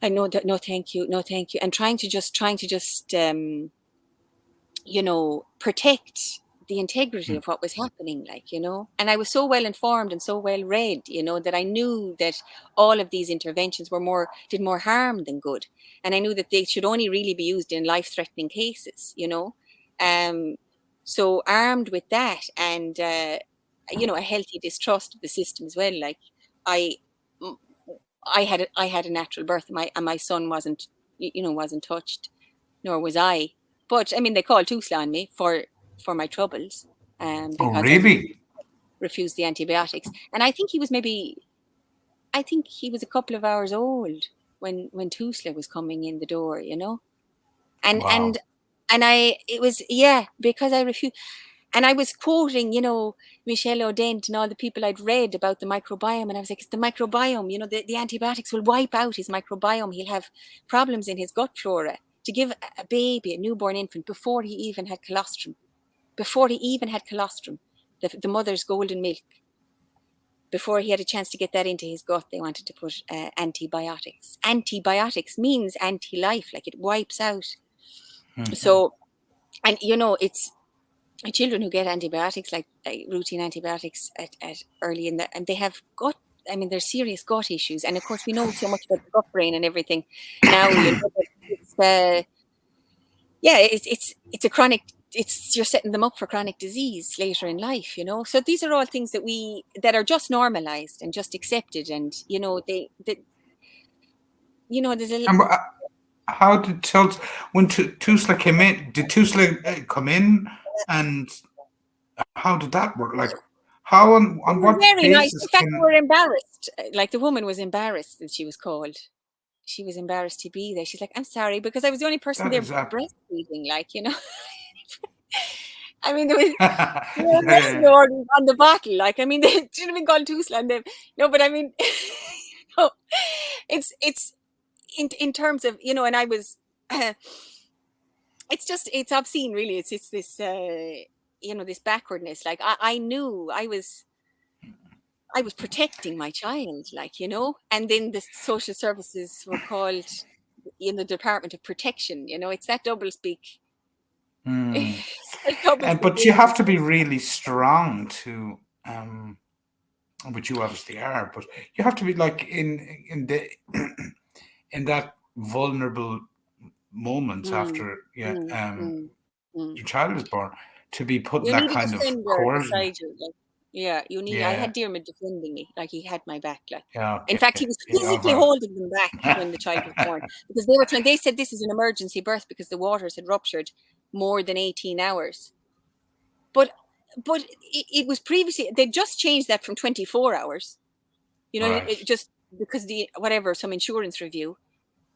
I know that, no, thank you, no, thank you. And trying to just, you know, protect the integrity of what was happening, like, you know. And I was so well informed and so well read, you know, that I knew that all of these interventions did more harm than good. And I knew that they should only really be used in life-threatening cases, you know. So armed with that and, you know, a healthy distrust of the system as well. Like I, I had a natural birth, and my son wasn't, you know, wasn't touched, nor was I. But I mean, they called Tusla on me for my troubles, Oh, because I really? refused the antibiotics. And I think he was a couple of hours old when Tusla was coming in the door, you know. And Wow. it was, yeah, because I refused. And I was quoting, you know, Michel O'Dent and all the people I'd read about the microbiome. And I was like, it's the microbiome, you know, the antibiotics will wipe out his microbiome. He'll have problems in his gut flora. To give a baby, a newborn infant, before he even had colostrum, the mother's golden milk, before he had a chance to get that into his gut, they wanted to put antibiotics. Antibiotics means anti-life, like it wipes out. So, and you know, it's children who get antibiotics, like routine antibiotics at early and they have gut, I mean, there's serious gut issues. And of course, we know so much about the gut brain and everything now, you know, it's, yeah, it's a chronic, you're setting them up for chronic disease later in life, you know. So these are all things that are just normalized and just accepted. And, you know, you know, there's a, And how did when Tusla came in? Did Tusla come in, and how did that work? Like, how they on were what very nice. basis In fact, they can were embarrassed. Like the woman was embarrassed that she was called. She was embarrassed to be there. She's like, I'm sorry, because I was the only person that there is that? breastfeeding, like, you know. I mean, there Yeah, was yeah, no order on the bottle. Like, I mean, they should have been called Tusla. No, but I mean, no, it's in terms of, you know, and I was, it's obscene, really. It's this, you know, this backwardness. Like I knew I was protecting my child, like, you know. And then the social services were called, you know, Department of Protection. You know, it's that double speak. Hmm. It's that double And speak. but you have to be really strong to, which you obviously are. But you have to be like in the in that vulnerable moments Mm, after, yeah, mm, mm, mm. your child is born, to be putting You that need a kind of defender coercion. beside you. Like, yeah, you need. I Yeah, had Dermot defending me, like he had my back. Like, yeah, in okay, fact, he was yeah, physically well, holding them back when the child was born, because they were trying. They said this is an emergency birth because the waters had ruptured more than 18 hours. But it was previously, they just changed that from 24 hours. You know, right, it just because some insurance review.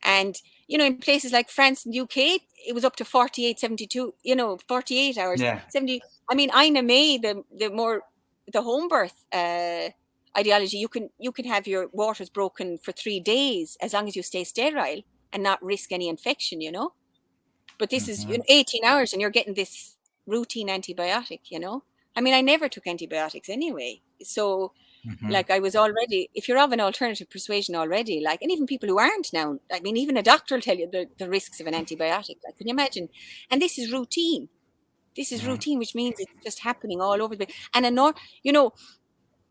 And, you know, in places like France and UK, it was up to 48, 72, you know, 48 hours, yeah, 70. I mean, Ina May, the home birth ideology, you can have your waters broken for 3 days as long as you stay sterile and not risk any infection, you know. But this is, you know, 18 hours and you're getting this routine antibiotic, you know. I mean, I never took antibiotics anyway. So, like, I was already, if you're of an alternative persuasion already, like, and even people who aren't now, I mean, even a doctor will tell you the risks of an antibiotic. Like, can you imagine? And this is routine. This is routine, which means it's just happening all over the place. And you know,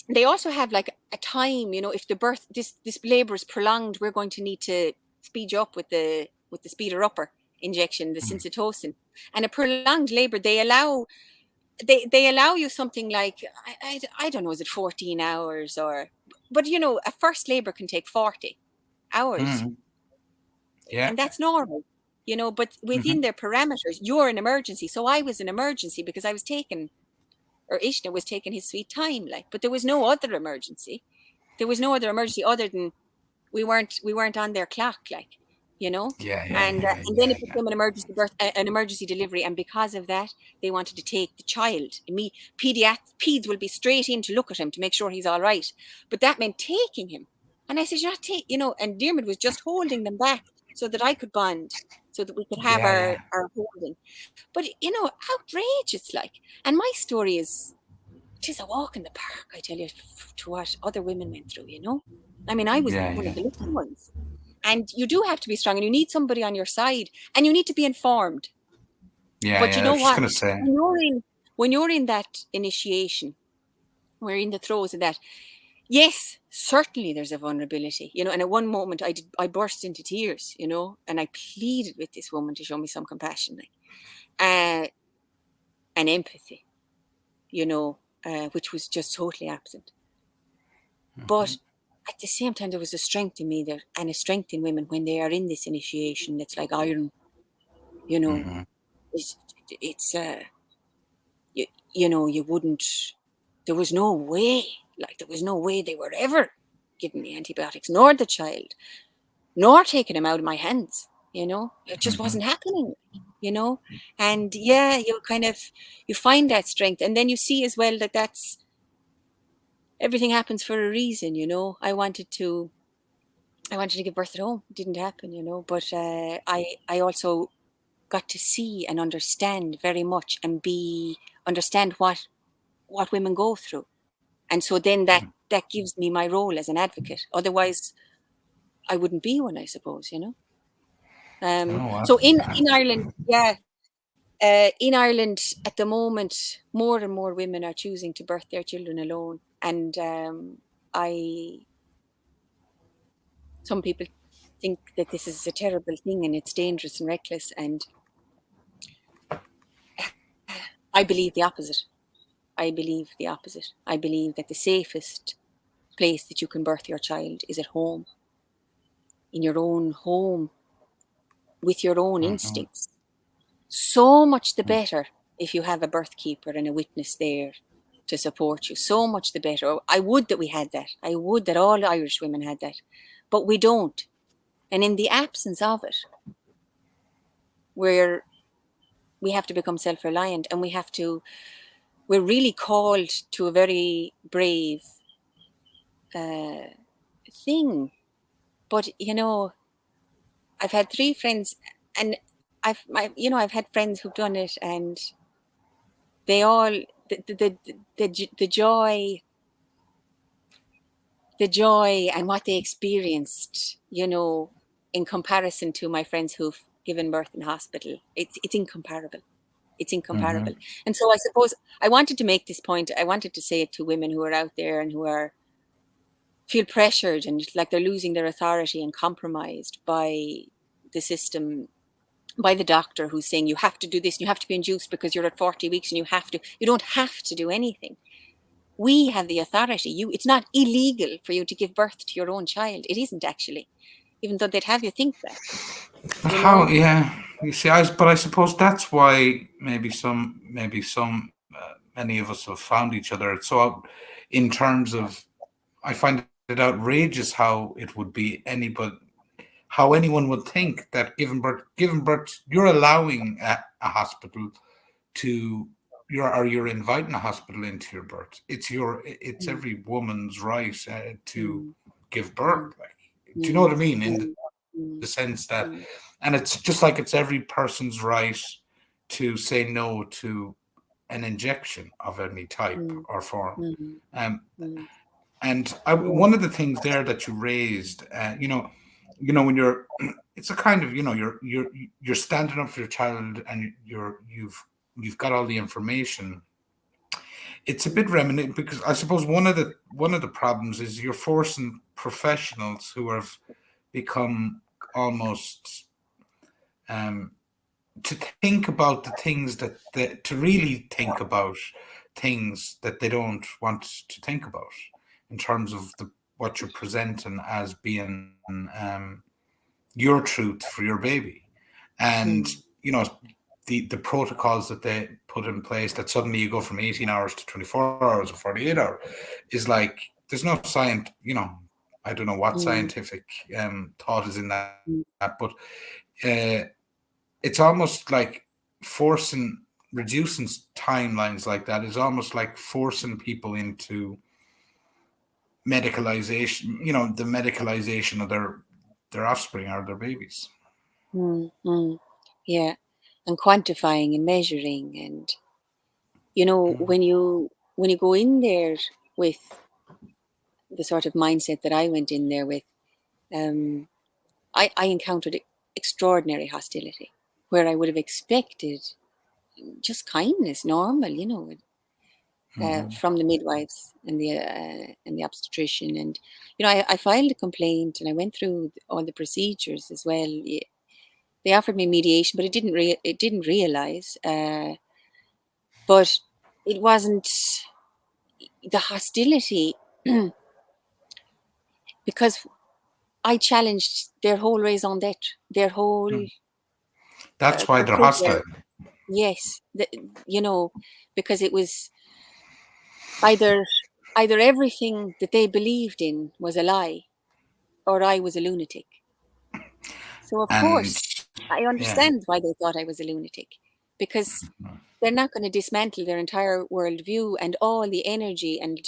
they also have like a time, you know, if the birth, this labor is prolonged, we're going to need to speed you up with the speeder upper injection, the syncitocin. And a prolonged labor, they allow you something like, I don't know, is it 14 hours but you know, a first labor can take 40 hours, yeah, and that's normal, you know. But within their parameters, you're an emergency. So I was an emergency because I was taking, or Ishna was taking his sweet time, like. But there was no other emergency. There was no other emergency other than we weren't on their clock, like, you know. yeah, yeah, And then it became an emergency birth, an emergency delivery, and because of that, they wanted to take the child. And peds will be straight in to look at him to make sure he's all right, but that meant taking him. And I said, you're not you know. And Dermot was just holding them back so that I could bond. so that we could have Yeah. our holding. But, outrageous, like. And my story is, it is a walk in the park, I tell you, to what other women went through, I mean, I was Yeah. one of Yeah. the little ones. And you do have to be strong, and you need somebody on your side, and you need to be informed. Yeah. But you Yeah. I know was just what? gonna say. When you're in that initiation, we're in the throes of that. Yes, certainly there's a vulnerability, and at one moment I burst into tears, and I pleaded with this woman to show me some compassion, like, and empathy, which was just totally absent. But at the same time, there was a strength in me there, and a strength in women when they are in this initiation. It's like iron, you know. Mm-hmm. It's you wouldn't. There was no way, they were ever giving me antibiotics, nor the child, nor taking him out of my hands. It just Mm-hmm. wasn't happening. And yeah, you find that strength, and then you see as well that that's everything happens for a reason. I wanted to give birth at home. It didn't happen, but I also got to see and understand very much, and understand what women go through. And so then that gives me my role as an advocate. Otherwise, I wouldn't be one, I suppose, Oh, So in Ireland, yeah, in Ireland at the moment, more and more women are choosing to birth their children alone. And some people think that this is a terrible thing and it's dangerous and reckless. And I believe the opposite. I believe that the safest place that you can birth your child is at home, in your own home, with your own mm-hmm. instincts. So much the better if you have a birth keeper and a witness there to support you. So much the better. I would that we had that. I would that all Irish women had that. But we don't. And in the absence of it, we have to become self-reliant, and we're really called to a very brave thing. But I've had 3 friends, and I've had friends who've done it, and they all the joy and what they experienced, in comparison to my friends who've given birth in hospital, it's incomparable. It's Mm-hmm. incomparable. And so I suppose I wanted to make this point. I wanted to say it to women who are out there and who feel pressured and like they're losing their authority and compromised by the system, by the doctor who's saying you have to do this, you have to be induced because you're at 40 weeks and you don't have to do anything. We have the authority. It's not illegal for you to give birth to your own child. It isn't actually, even though they'd have you think that, But you how? know. Yeah, you see, but I suppose that's why many of us have found each other. So, in terms of, I find it outrageous how it would be anybody, how anyone would think that giving birth, you're allowing a hospital to, you're inviting a hospital into your birth. It's Mm, every woman's right to mm, give mm, birth. Like, do you know what mm, I mean? In mm, the mm, sense that, mm, and it's just like it's every person's right to say no to an injection of any type mm, or form. mm, Um, mm, and yeah. one of the things there that you raised, when you're, it's a kind of, you're standing up for your child, and you've got all the information. It's a bit Mm, reminiscent, because I suppose one of the problems is you're forcing professionals who have become almost um, to think about the things to really think about things that they don't want to think about, in terms of what you're presenting as being your truth for your baby. And mm, you know the protocols that they put in place, that suddenly you go from 18 hours to 24 hours or 48 hours, is like, there's no science, I don't know what mm, scientific thought is in that, mm, but uh, it's almost like forcing reducing timelines like that is almost like forcing people into medicalization, the medicalization of their offspring or their babies. Yeah, and quantifying and measuring, and when you go in there with the sort of mindset that I went in there with, um, I encountered extraordinary hostility where I would have expected just kindness, normal, from the midwives and the obstetrician, and I filed a complaint and I went through all the procedures as well. They offered me mediation, but it didn't realize, but it wasn't the hostility because I challenged their whole raison d'être, their whole That's why they're procedure. hostile. Yes, because it was either everything that they believed in was a lie, or I was a lunatic. So of And course, I yeah, understand why they thought I was a lunatic, because they're not going to dismantle their entire worldview and all the energy and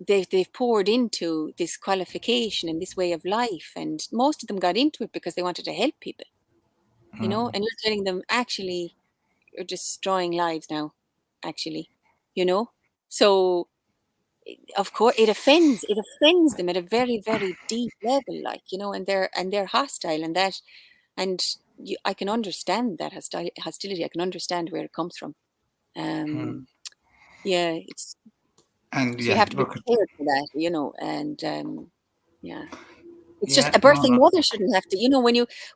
they've poured into this qualification and this way of life, and most of them got into it because they wanted to help people, and you're telling them, actually, you're destroying lives now, actually, you know so of course it offends them at a very, very deep level, like, and they're hostile, and that, and I can understand that hostility. I can understand where it comes from. um yeah, it's and so you yeah, have to be look at prepared for that, and yeah. It's just yeah, a no, birthing no, mother shouldn't have to,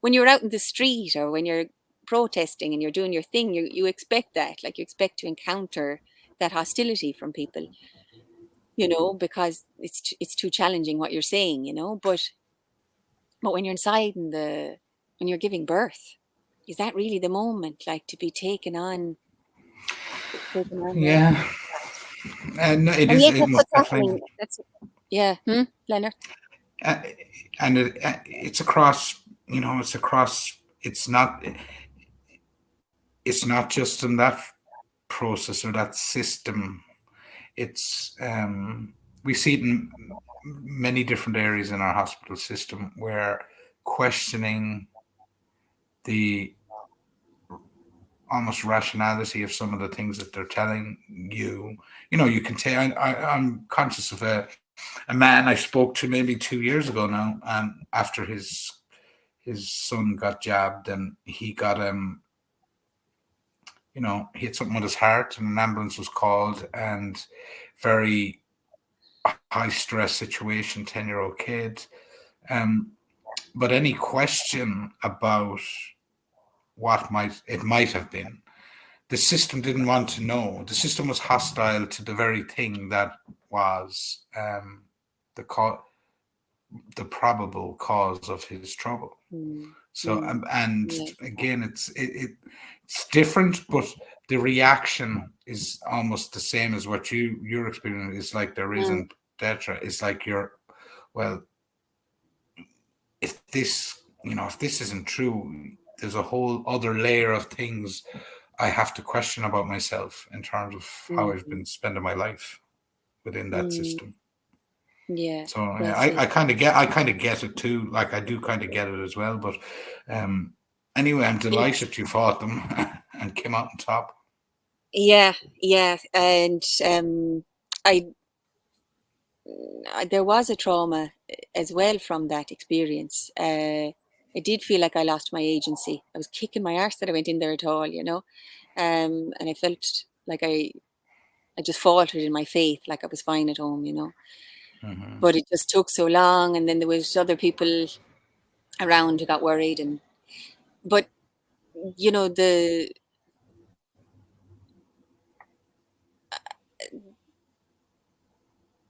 when you're out in the street or when you're protesting and you're doing your thing, you expect that, like, you expect to encounter that hostility from people, because it's too challenging what you're saying, but when you're inside when you're giving birth, is that really the moment, like, to be taken on that? yeah, and it And is yet it that's most what's happening. definitely, Yeah, Leonard. uh, and it's across. It's across. It's not just in that process or that system. It's we see it in many different areas in our hospital system where questioning the almost rationality of some of the things that they're telling you. You can tell. I'm conscious of a man I spoke to maybe 2 years ago now, and after his son got jabbed, and he got he had something with his heart, and an ambulance was called, and very high stress situation, 10-year-old kid. Um, but any question about what might have been, the system didn't want to know. The system was hostile to the very thing that was the the probable cause of his trouble. Mm, So mm, and yeah. again, it's different, but the reaction is almost the same as what you're experiencing. It's like there Mm, isn't Detra. It's like well, if this isn't true, there's a whole other layer of things I have to question about myself in terms of how I've mm, been spending my life within that mm, system. yeah. So Well yeah, said. I kind of get it too. Like, I do kind of get it as well. But um, anyway, I'm Yeah. delighted you fought them and came out on top. Yeah, yeah, and I, there was a trauma as well from that experience. I did feel like I lost my agency. I was kicking my arse that I went in there at all, and I felt like I just faltered in my faith, like I was fine at home, Hmm. But it just took so long, and then there was other people around who got worried, but the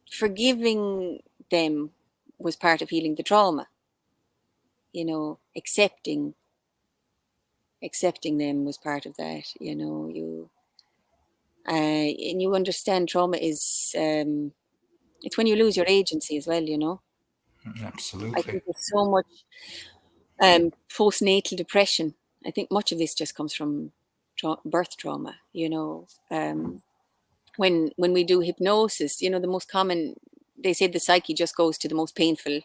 forgiving them was part of healing the trauma. Accepting them was part of that. And you understand trauma is, it's when you lose your agency as well. I Absolutely. think there's so much postnatal depression. I think much of this just comes from birth trauma. When we do hypnosis, the most common, they say the psyche just goes to the most painful,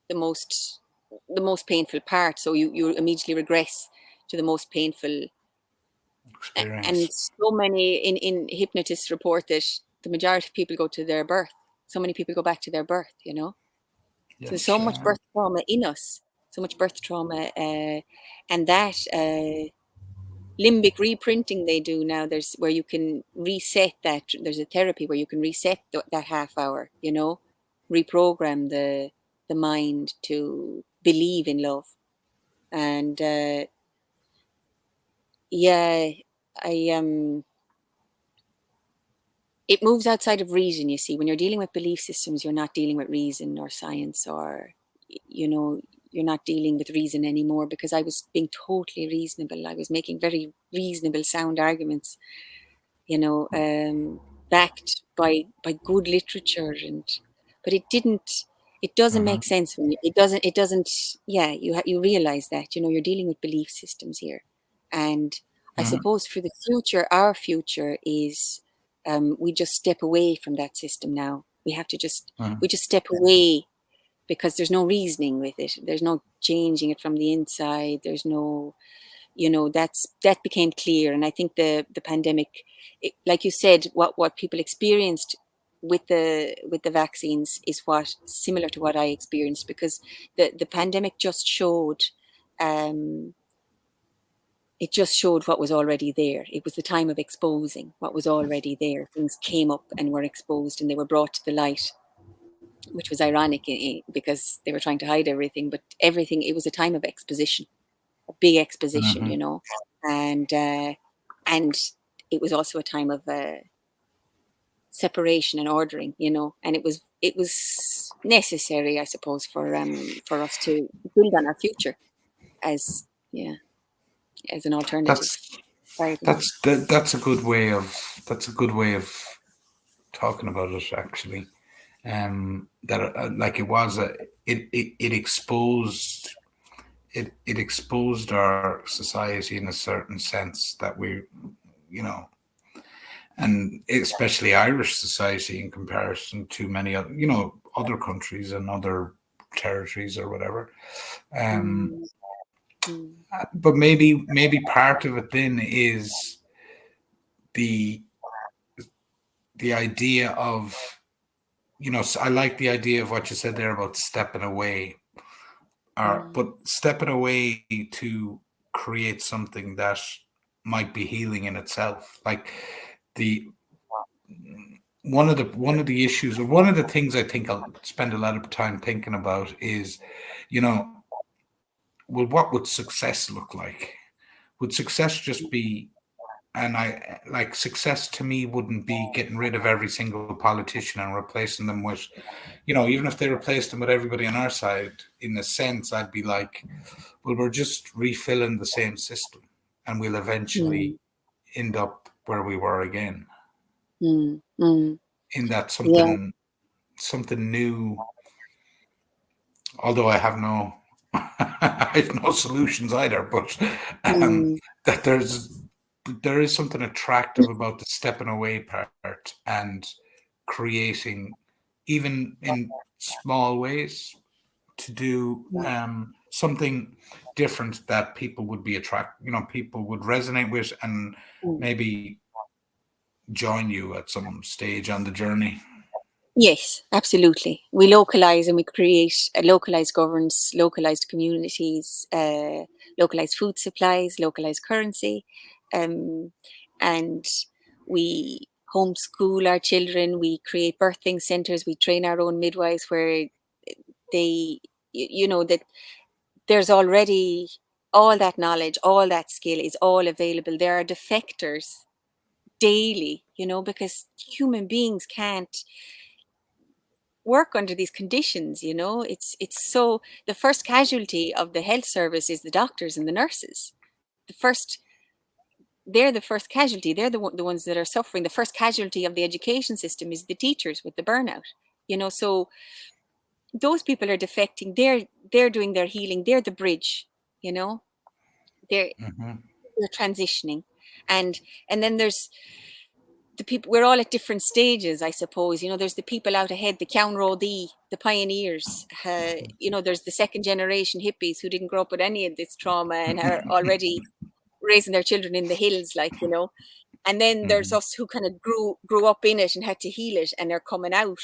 the most the most painful part. So you immediately regress to the most painful. And experience. so many in hypnotists report that the majority of people go to their birth. So many people go back to their birth, you know. So there's Yes. so much birth trauma in us, so much birth trauma, and that limbic reprinting they do now. There's where you can reset that. There's a therapy where you can reset that half hour, you know, reprogram the mind to believe in love. And yeah, I it moves outside of reason. You see, when you're dealing with belief systems, you're not dealing with reason or science, or you know, you're not dealing with reason anymore, because I was being totally reasonable. I was making very reasonable sound arguments, you know, backed by good literature. And but it doesn't Mm-hmm. make sense when it doesn't. Yeah, you realize that, you know, you're dealing with belief systems here. And I Mm-hmm. suppose for the future, our future is, we just step away from that system now. We just step away, because there's no reasoning with it. There's no changing it from the inside. There's no, you know, that became clear. And I think the pandemic, like you said, what people experienced with the vaccines is what similar to what I experienced, because the pandemic just showed, um, it just showed what was already there. It was the time of exposing what was already there. Things came up and were exposed, and they were brought to the light, which was ironic, because they were trying to hide everything. But everything, it was a time of exposition, a big exposition, Mm-hmm. you know. And it was also a time of separation and ordering, you know. And it was necessary, I suppose, for us to build on our future as, yeah, as an alternative. That's Pardon. that's a good way of talking about it, actually. That like it was a it exposed it exposed our society in a certain sense that we, you know, and especially Irish society in comparison to many other, you know, other countries and other territories or whatever. Um, Mm, mm, but maybe part of it then is the idea of, you know, I like the idea of what you said there about stepping away, or mm, but stepping away to create something that might be healing in itself. Like the one of the issues, or one of the things I think I'll spend a lot of time thinking about is, you know, well, what would success look like? Would success just be, and I like success to me wouldn't be getting rid of every single politician and replacing them with, you know, even if they replaced them with everybody on our side, in a sense, I'd be like, well, we're just refilling the same system, and we'll mm, eventually end up where we were again. mm, mm. In that Yeah. something new, although I have no I have no solutions either, but um, Mm, that there is something attractive about the stepping away part and creating, even in small ways, to do something different that people would be you know, people would resonate with, and mm. maybe join you at some stage on the journey. Yes, absolutely. We localize and we create a localized governance, localized communities, localized food supplies, localized currency, um, and we homeschool our children. We create birthing centers. We train our own midwives where they, you know, that there's already all that knowledge, all that skill is all available. There are defectors daily, you know, because human beings can't work under these conditions, you know. It's so the first casualty of the health service is the doctors and the nurses. The first They're the first casualty. They're the ones that are suffering. The first casualty of the education system is the teachers with the burnout, you know. So those people are defecting. They're doing their healing. They're the bridge, you know. they're Hmm. they're transitioning. And then there's the people, we're all at different stages, I suppose. You know, there's the people out ahead, the Ceann Rodí, the pioneers. You know, there's the second generation hippies who didn't grow up with any of this trauma and are already raising their children in the hills, like, you know. And then there's us who kind of grew up in it and had to heal it, and they're coming out.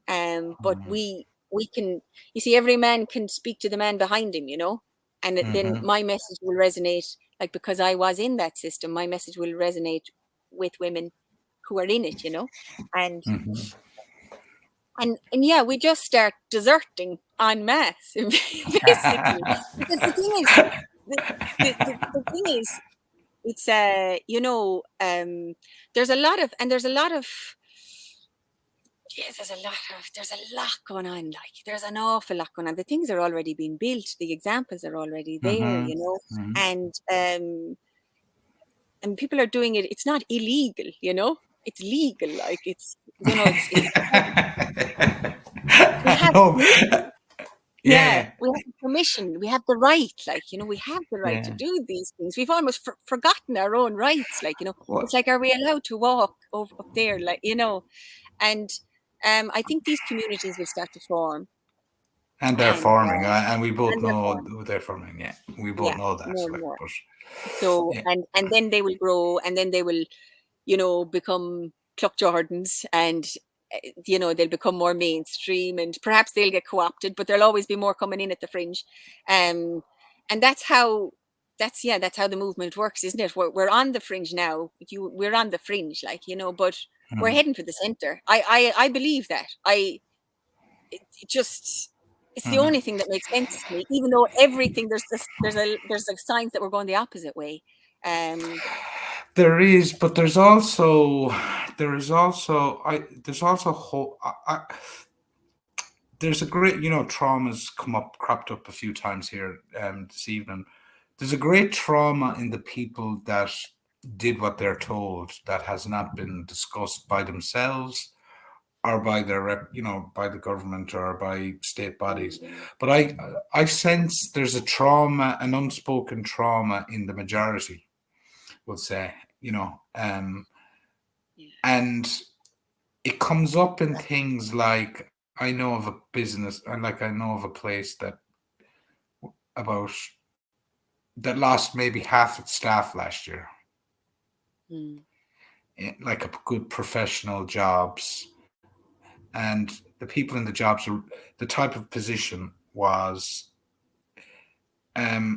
But we can, you see, every man can speak to the man behind him, you know, and then my message will resonate, like, because I was in that system, my message will resonate with women who are in it, you know. And and yeah, we just start deserting en masse, basically. Because the thing is, the thing is, it's you know, there's a lot of, yes, there's a lot going on. Like, there's an awful lot going on. The things are already being built. The examples are already there, you know, and people are doing it. It's not illegal, you know. It's legal. Like, it's, you know, it's we have No. yeah, Yeah. we have the permission. We have the right, like, you know, we have the right to Yeah. do these things. We've almost forgotten our own rights. Like, you know, What? it's like, are we allowed to walk up there? Like, you know, and I think these communities will start to form, And they're and forming, and we both they're know forming. they're forming. Yeah, we both Yeah, know that. more and Like, more. but So, yeah. and then they will grow, and then they will, you know, become Cluck Jordans, and you know, they'll become more mainstream, and perhaps they'll get co-opted, but there'll always be more coming in at the fringe. And that's how the movement works, isn't it? We're on the fringe now. We're on the fringe, like, you know, but we're heading for the center. I believe that. It just, it's the only thing that makes sense to me, even though everything, there's like signs that we're going the opposite way. There is, but there's a great, you know, trauma's cropped up a few times here this evening. There's a great trauma in the people that did what they're told, that has not been discussed by themselves or by their you know, by the government or by state bodies. But I sense there's a trauma, an unspoken trauma in the majority, we'll say, you know, and it comes up in things like, I know of a business, and like, I know of a place about that lost maybe half its staff last year. Like, a good professional jobs, and the people in the jobs were, the type of position was, yeah,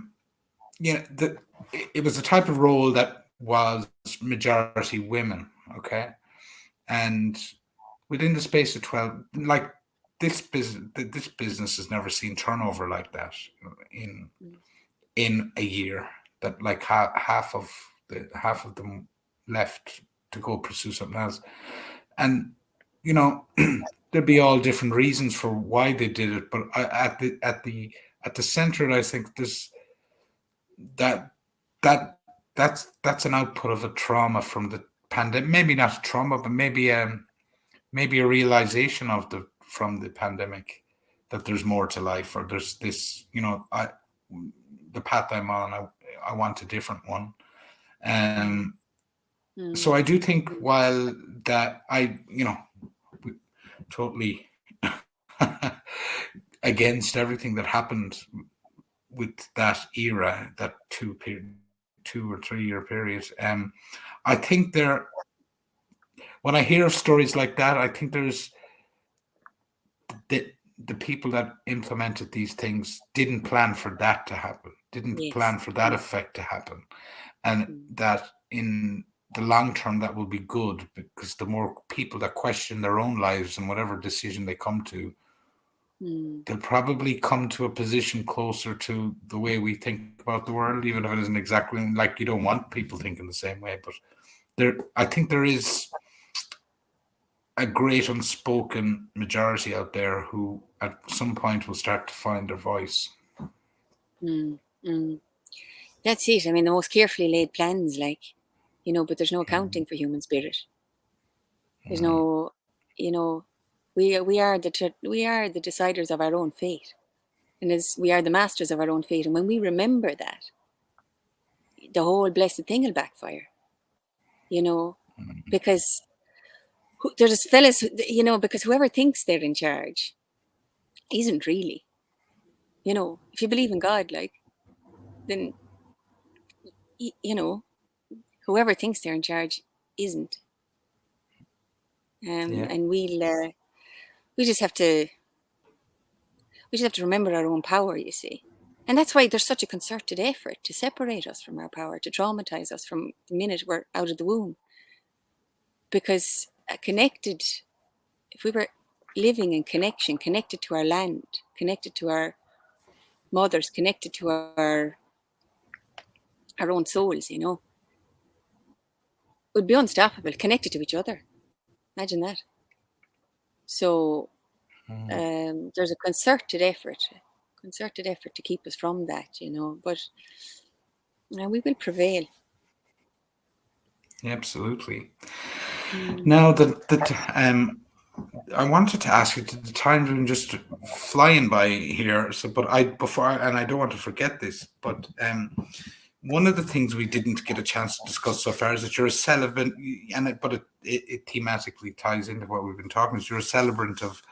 it was the type of role that was majority women. Okay, and within the space of 12, like, this business has never seen turnover like that in a year. That, like, half of them left to go pursue something else, and, you know, there'd be all different reasons for why they did it, but at the center, I think there's that that's an output of a trauma from the pandemic. Maybe not a trauma, but maybe a realization of from the pandemic, that there's more to life, or there's this, you know, the path I'm on, I want a different one. So I do think, while that, you know, totally against everything that happened with that era, that 2 or 3 year period, I think when I hear of stories like that, I think there's the people that implemented these things didn't plan for that to happen, didn't plan for that effect to happen, and that in the long term that will be good, because the more people that question their own lives and whatever decision they come to, they'll probably come to a position closer to the way we think about the world, even if it isn't exactly like, you don't want people thinking the same way. But I think there is a great unspoken majority out there who at some point will start to find their voice. That's it. I mean, the most carefully laid plans, like, you know, but there's no accounting for human spirit. There's no, you know, we are the deciders of our own fate, and as we are the masters of our own fate. And when we remember that, the whole blessed thing will backfire, you know, because there's fellas, you know, because whoever thinks they're in charge isn't really. You know, if you believe in God, like, then, you know, whoever thinks they're in charge isn't. Yeah. And we just have to remember our own power, you see. And that's why there's such a concerted effort to separate us from our power, to traumatize us from the minute we're out of the womb. Because connected, if we were living in connection, connected to our land, connected to our mothers, connected to our own souls, you know, we'd be unstoppable, connected to each other. Imagine that. So there's a concerted effort to keep us from that, you know, but we will prevail. Absolutely. Now, I wanted to ask you, the time's been just flying by here. So, but I don't want to forget this. But one of the things we didn't get a chance to discuss so far is that you're a celebrant, but it thematically ties into what we've been talking. Is you're a celebrant of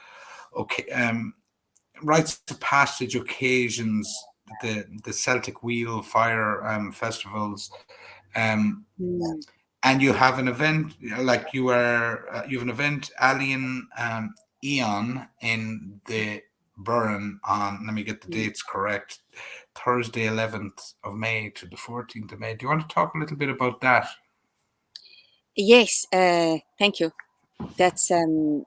rites of passage occasions, the Celtic Wheel Fire festivals. And you have an event, like you have an event, Alien Eon, in the Burren on, let me get the dates correct, Thursday 11th of May to the 14th of May. Do you want to talk a little bit about that? Yes, thank you. That's a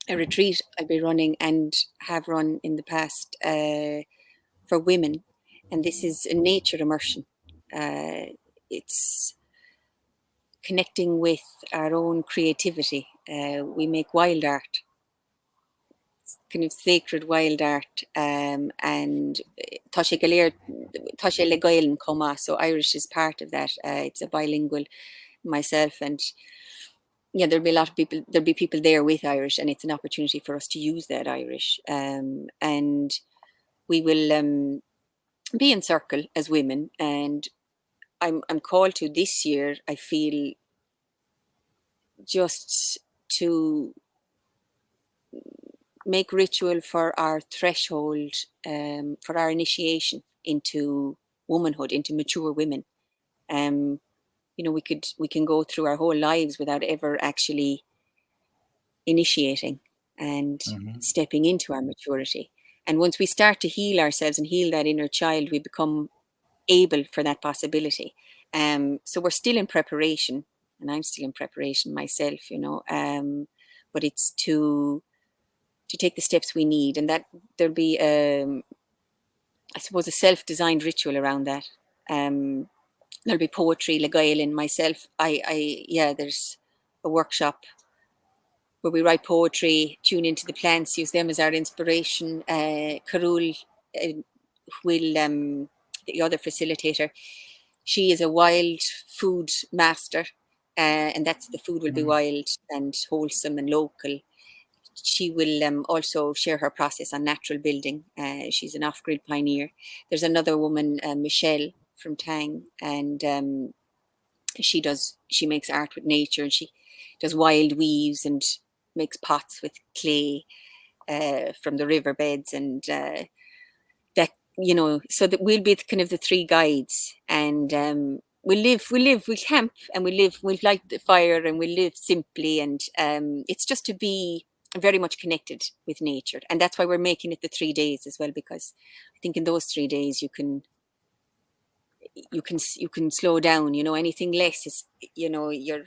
retreat I'll be running and have run in the past for women. And this is a nature immersion. It's connecting with our own creativity. We make wild art, kind of sacred wild art, and Táisé go léir, Táisé le Gaeilge Comma, so Irish is part of that. It's a bilingual, myself, and yeah, there'll be a lot of people. There'll be people there with Irish, and it's an opportunity for us to use that Irish. And we will be in circle as women, and I'm called to this year. I feel just to make ritual for our threshold, for our initiation into womanhood, into mature women. You know, we can go through our whole lives without ever actually initiating and stepping into our maturity. And once we start to heal ourselves and heal that inner child, we become able for that possibility. So we're still in preparation, and I'm still in preparation myself, you know, but it's to take the steps we need, and that there'll be, I suppose, a self-designed ritual around that. There'll be poetry, le Gaeilge, myself. There's a workshop where we write poetry, tune into the plants, use them as our inspiration. Carol will, the other facilitator, she is a wild food master, and that's the food will be wild and wholesome and local. She will also share her process on natural building. She's an off-grid pioneer. There's another woman, Michelle from Tang, and she makes art with nature, and she does wild weaves and makes pots with clay from the riverbeds, and that, you know, so that we'll be kind of the three guides, and we camp, and we'll light the fire, and we live simply, and it's just to be very much connected with nature. And that's why we're making it the 3 days as well, because I think in those 3 days you can slow down. You know, anything less is, you know, you're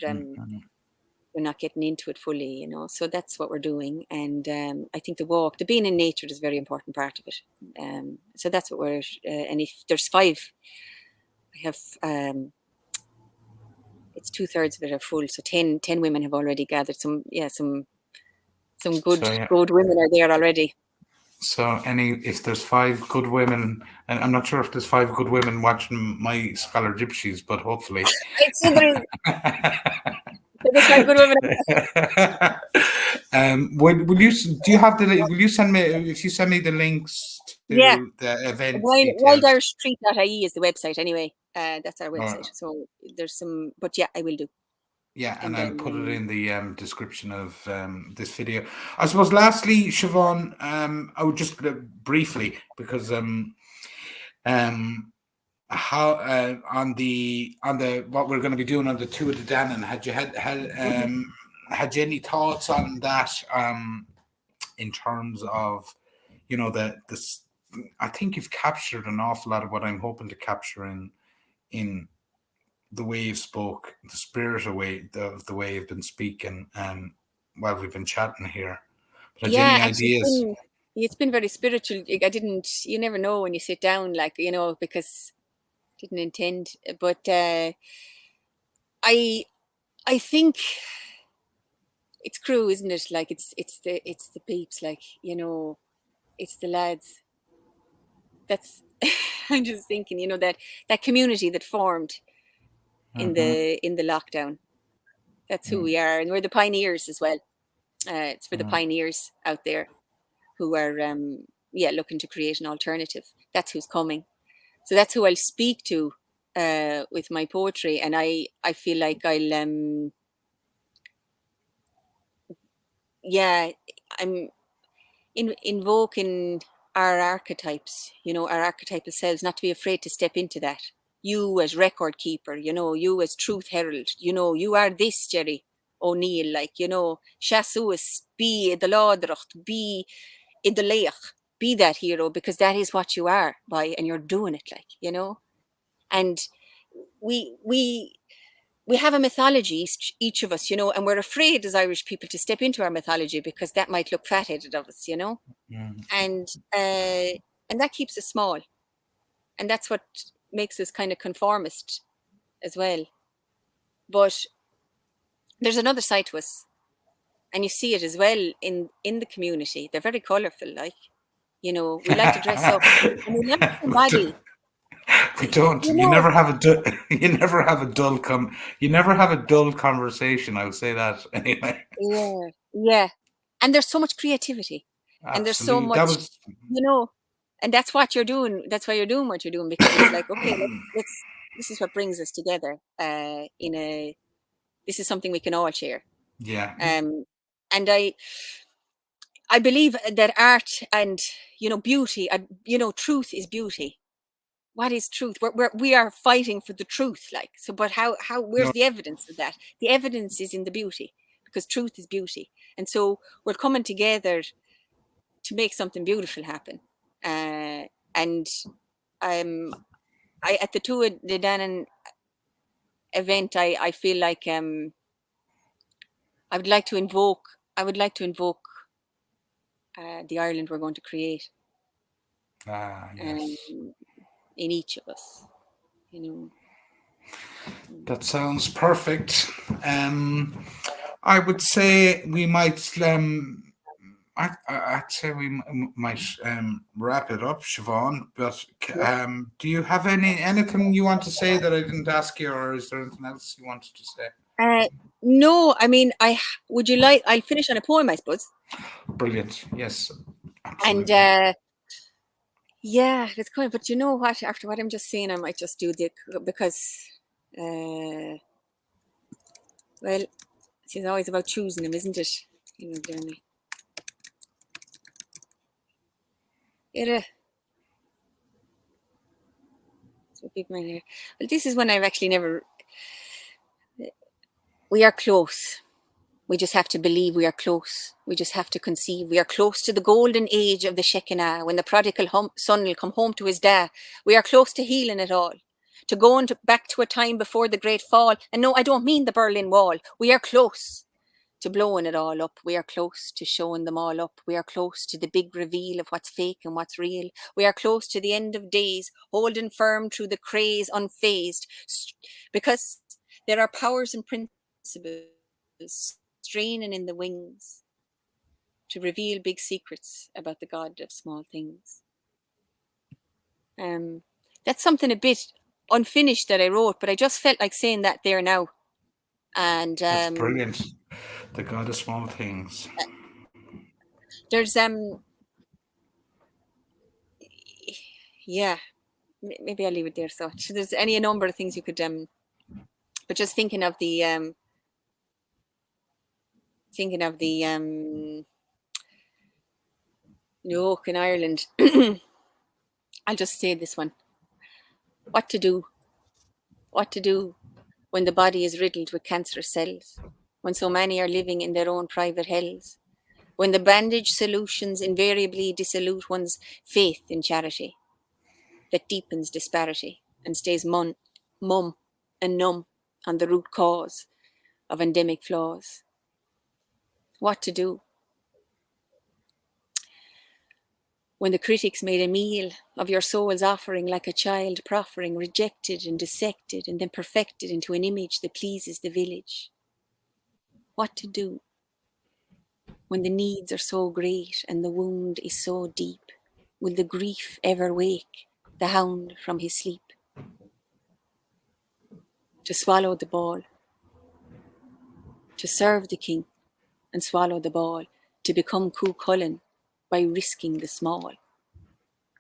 not getting into it fully, you know. So that's what we're doing. And I think the being in nature is a very important part of it. So that's what we're, and if there's 5, I have, it's 2/3 of it are full. So 10 women have already gathered. Some good women are there already. So if there's 5 good women, and I'm not sure if there's 5 good women watching my Scholar Gypsies, but hopefully. There's 5 good women. Will you send me, if you send me the links to the event? WildIrishTreat.ie is the website anyway. That's our website. So there's some, but yeah, I will do. Yeah, and And I'll then put it in the description of this video. I suppose, lastly, Siobhán, I would just briefly, because how on the what we're going to be doing on the Tuatha Dé Danann, had you any thoughts on that in terms of, you know, this? I think you've captured an awful lot of what I'm hoping to capture in the way you've spoke, the spirit of the way you've been speaking, while we've been chatting here. But had you yeah, any actually, ideas? it's been very spiritual. I didn't. You never know when you sit down, like, you know, because didn't intend. But I I think it's crew, isn't it? Like it's the peeps, like, you know, it's the lads. That's I'm just thinking, you know, that community that formed in the lockdown. That's who we are, and we're the pioneers as well. It's for the pioneers out there who are yeah, looking to create an alternative. That's who's coming. So that's who I'll speak to with my poetry, and I feel like I'll yeah, I'm invoking our archetypes, you know, our archetypal selves, not to be afraid to step into that. You as record keeper, you know, you as truth herald, you know, you are this, Jerry O'Neill, like, you know, Shasuas, be the Ládracht, be in the Leach, be that hero, because that is what you are, by, and you're doing it, like, you know. And we we we have a mythology, each of us, you know, and we're afraid as Irish people to step into our mythology because that might look fat-headed of us, you know. And that keeps us small, and that's what makes us kind of conformist as well. But there's another side to us, and you see it as well in the community. They're very colorful, like, you know, we like to dress up and we like to embody, We don't. you You know. never have a you never have a you never have a dull conversation. I would say that anyway. Yeah, yeah. And there's so much creativity, and there's so Absolutely. That much, was you know, and that's what you're doing. That's why you're doing what you're doing, because it's like, okay, let's this is what brings us together. This is something we can all share. yeah. And I believe that art and, you know, beauty, you know, truth is beauty. What is truth? We are fighting for the truth, like, so. But where's No. the evidence of that? The evidence is in the beauty, because truth is beauty. And so we're coming together to make something beautiful happen. And I at the Tuatha Dé Danann event, I feel like I would like to invoke the Ireland we're going to create, Yes. in each of us, you know. That sounds perfect. I would say we might. I'd say we might wrap it up, Siobhán. But do you have anything you want to say that I didn't ask you, or is there anything else you wanted to say? No, I mean, would you like? I'll finish on a poem, I suppose. Brilliant. Yes, And absolutely. yeah, it's kind. But you know what? After what I'm just saying, I might just do because, well, it's always about choosing them, isn't it? You know, Jeremy. Yeah, it's a big man here. Well, this is one I've actually never. We are close. We just have to believe we are close. We just have to conceive. We are close to the golden age of the Shekinah, when the prodigal son will come home to his dad. We are close to healing it all, to going back to a time before the great fall. And no, I don't mean the Berlin Wall. We are close to blowing it all up. We are close to showing them all up. We are close to the big reveal of what's fake and what's real. We are close to the end of days, holding firm through the craze, unfazed, because there are powers and principles straining in the wings to reveal big secrets about the God of small things. That's something a bit unfinished that I wrote, but I just felt like saying that there now. And That's brilliant. The God of small things. there's yeah, maybe I'll leave it there. So there's any number of things you could but just thinking of the thinking of the joke in Ireland. I'll just say this one. What to do? What to do when the body is riddled with cancerous cells? When so many are living in their own private hells? When the bandage solutions invariably dissolute one's faith in charity that deepens disparity and stays mum and numb on the root cause of endemic flaws? What to do? When the critics made a meal of your soul's offering like a child proffering, rejected and dissected and then perfected into an image that pleases the village? What to do? When the needs are so great and the wound is so deep, will the grief ever wake the hound from his sleep? To swallow the ball, to serve the king and swallow the ball, to become Cú Chulainn by risking the small.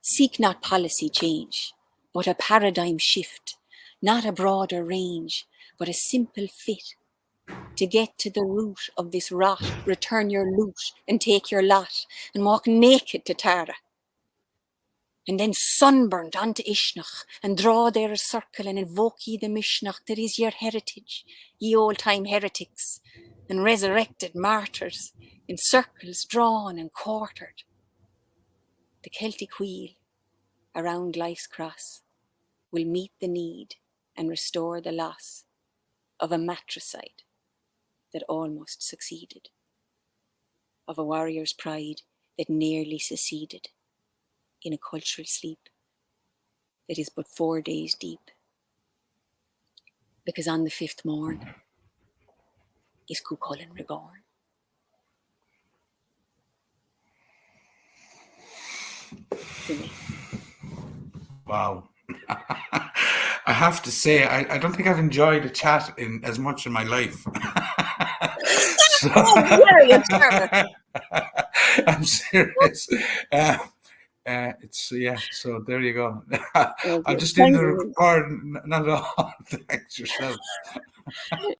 Seek not policy change, but a paradigm shift, not a broader range, but a simple fit. To get to the root of this rot, return your loot and take your lot and walk naked to Tara. And then sunburnt onto Ishnach and draw there a circle and invoke ye the Mishnach that is your heritage, ye old-time heretics and resurrected martyrs in circles drawn and quartered. The Celtic wheel around life's cross will meet the need and restore the loss of a matricide that almost succeeded, of a warrior's pride that nearly seceded in a cultural sleep that is but 4 days deep. Because on the 5th morn is Cú Chulainn reborn. Wow. I have to say, I don't think I've enjoyed a chat in as much in my life. So, I'm serious. It's so there you go. I'll just end the record. Not at all. Thanks yourself.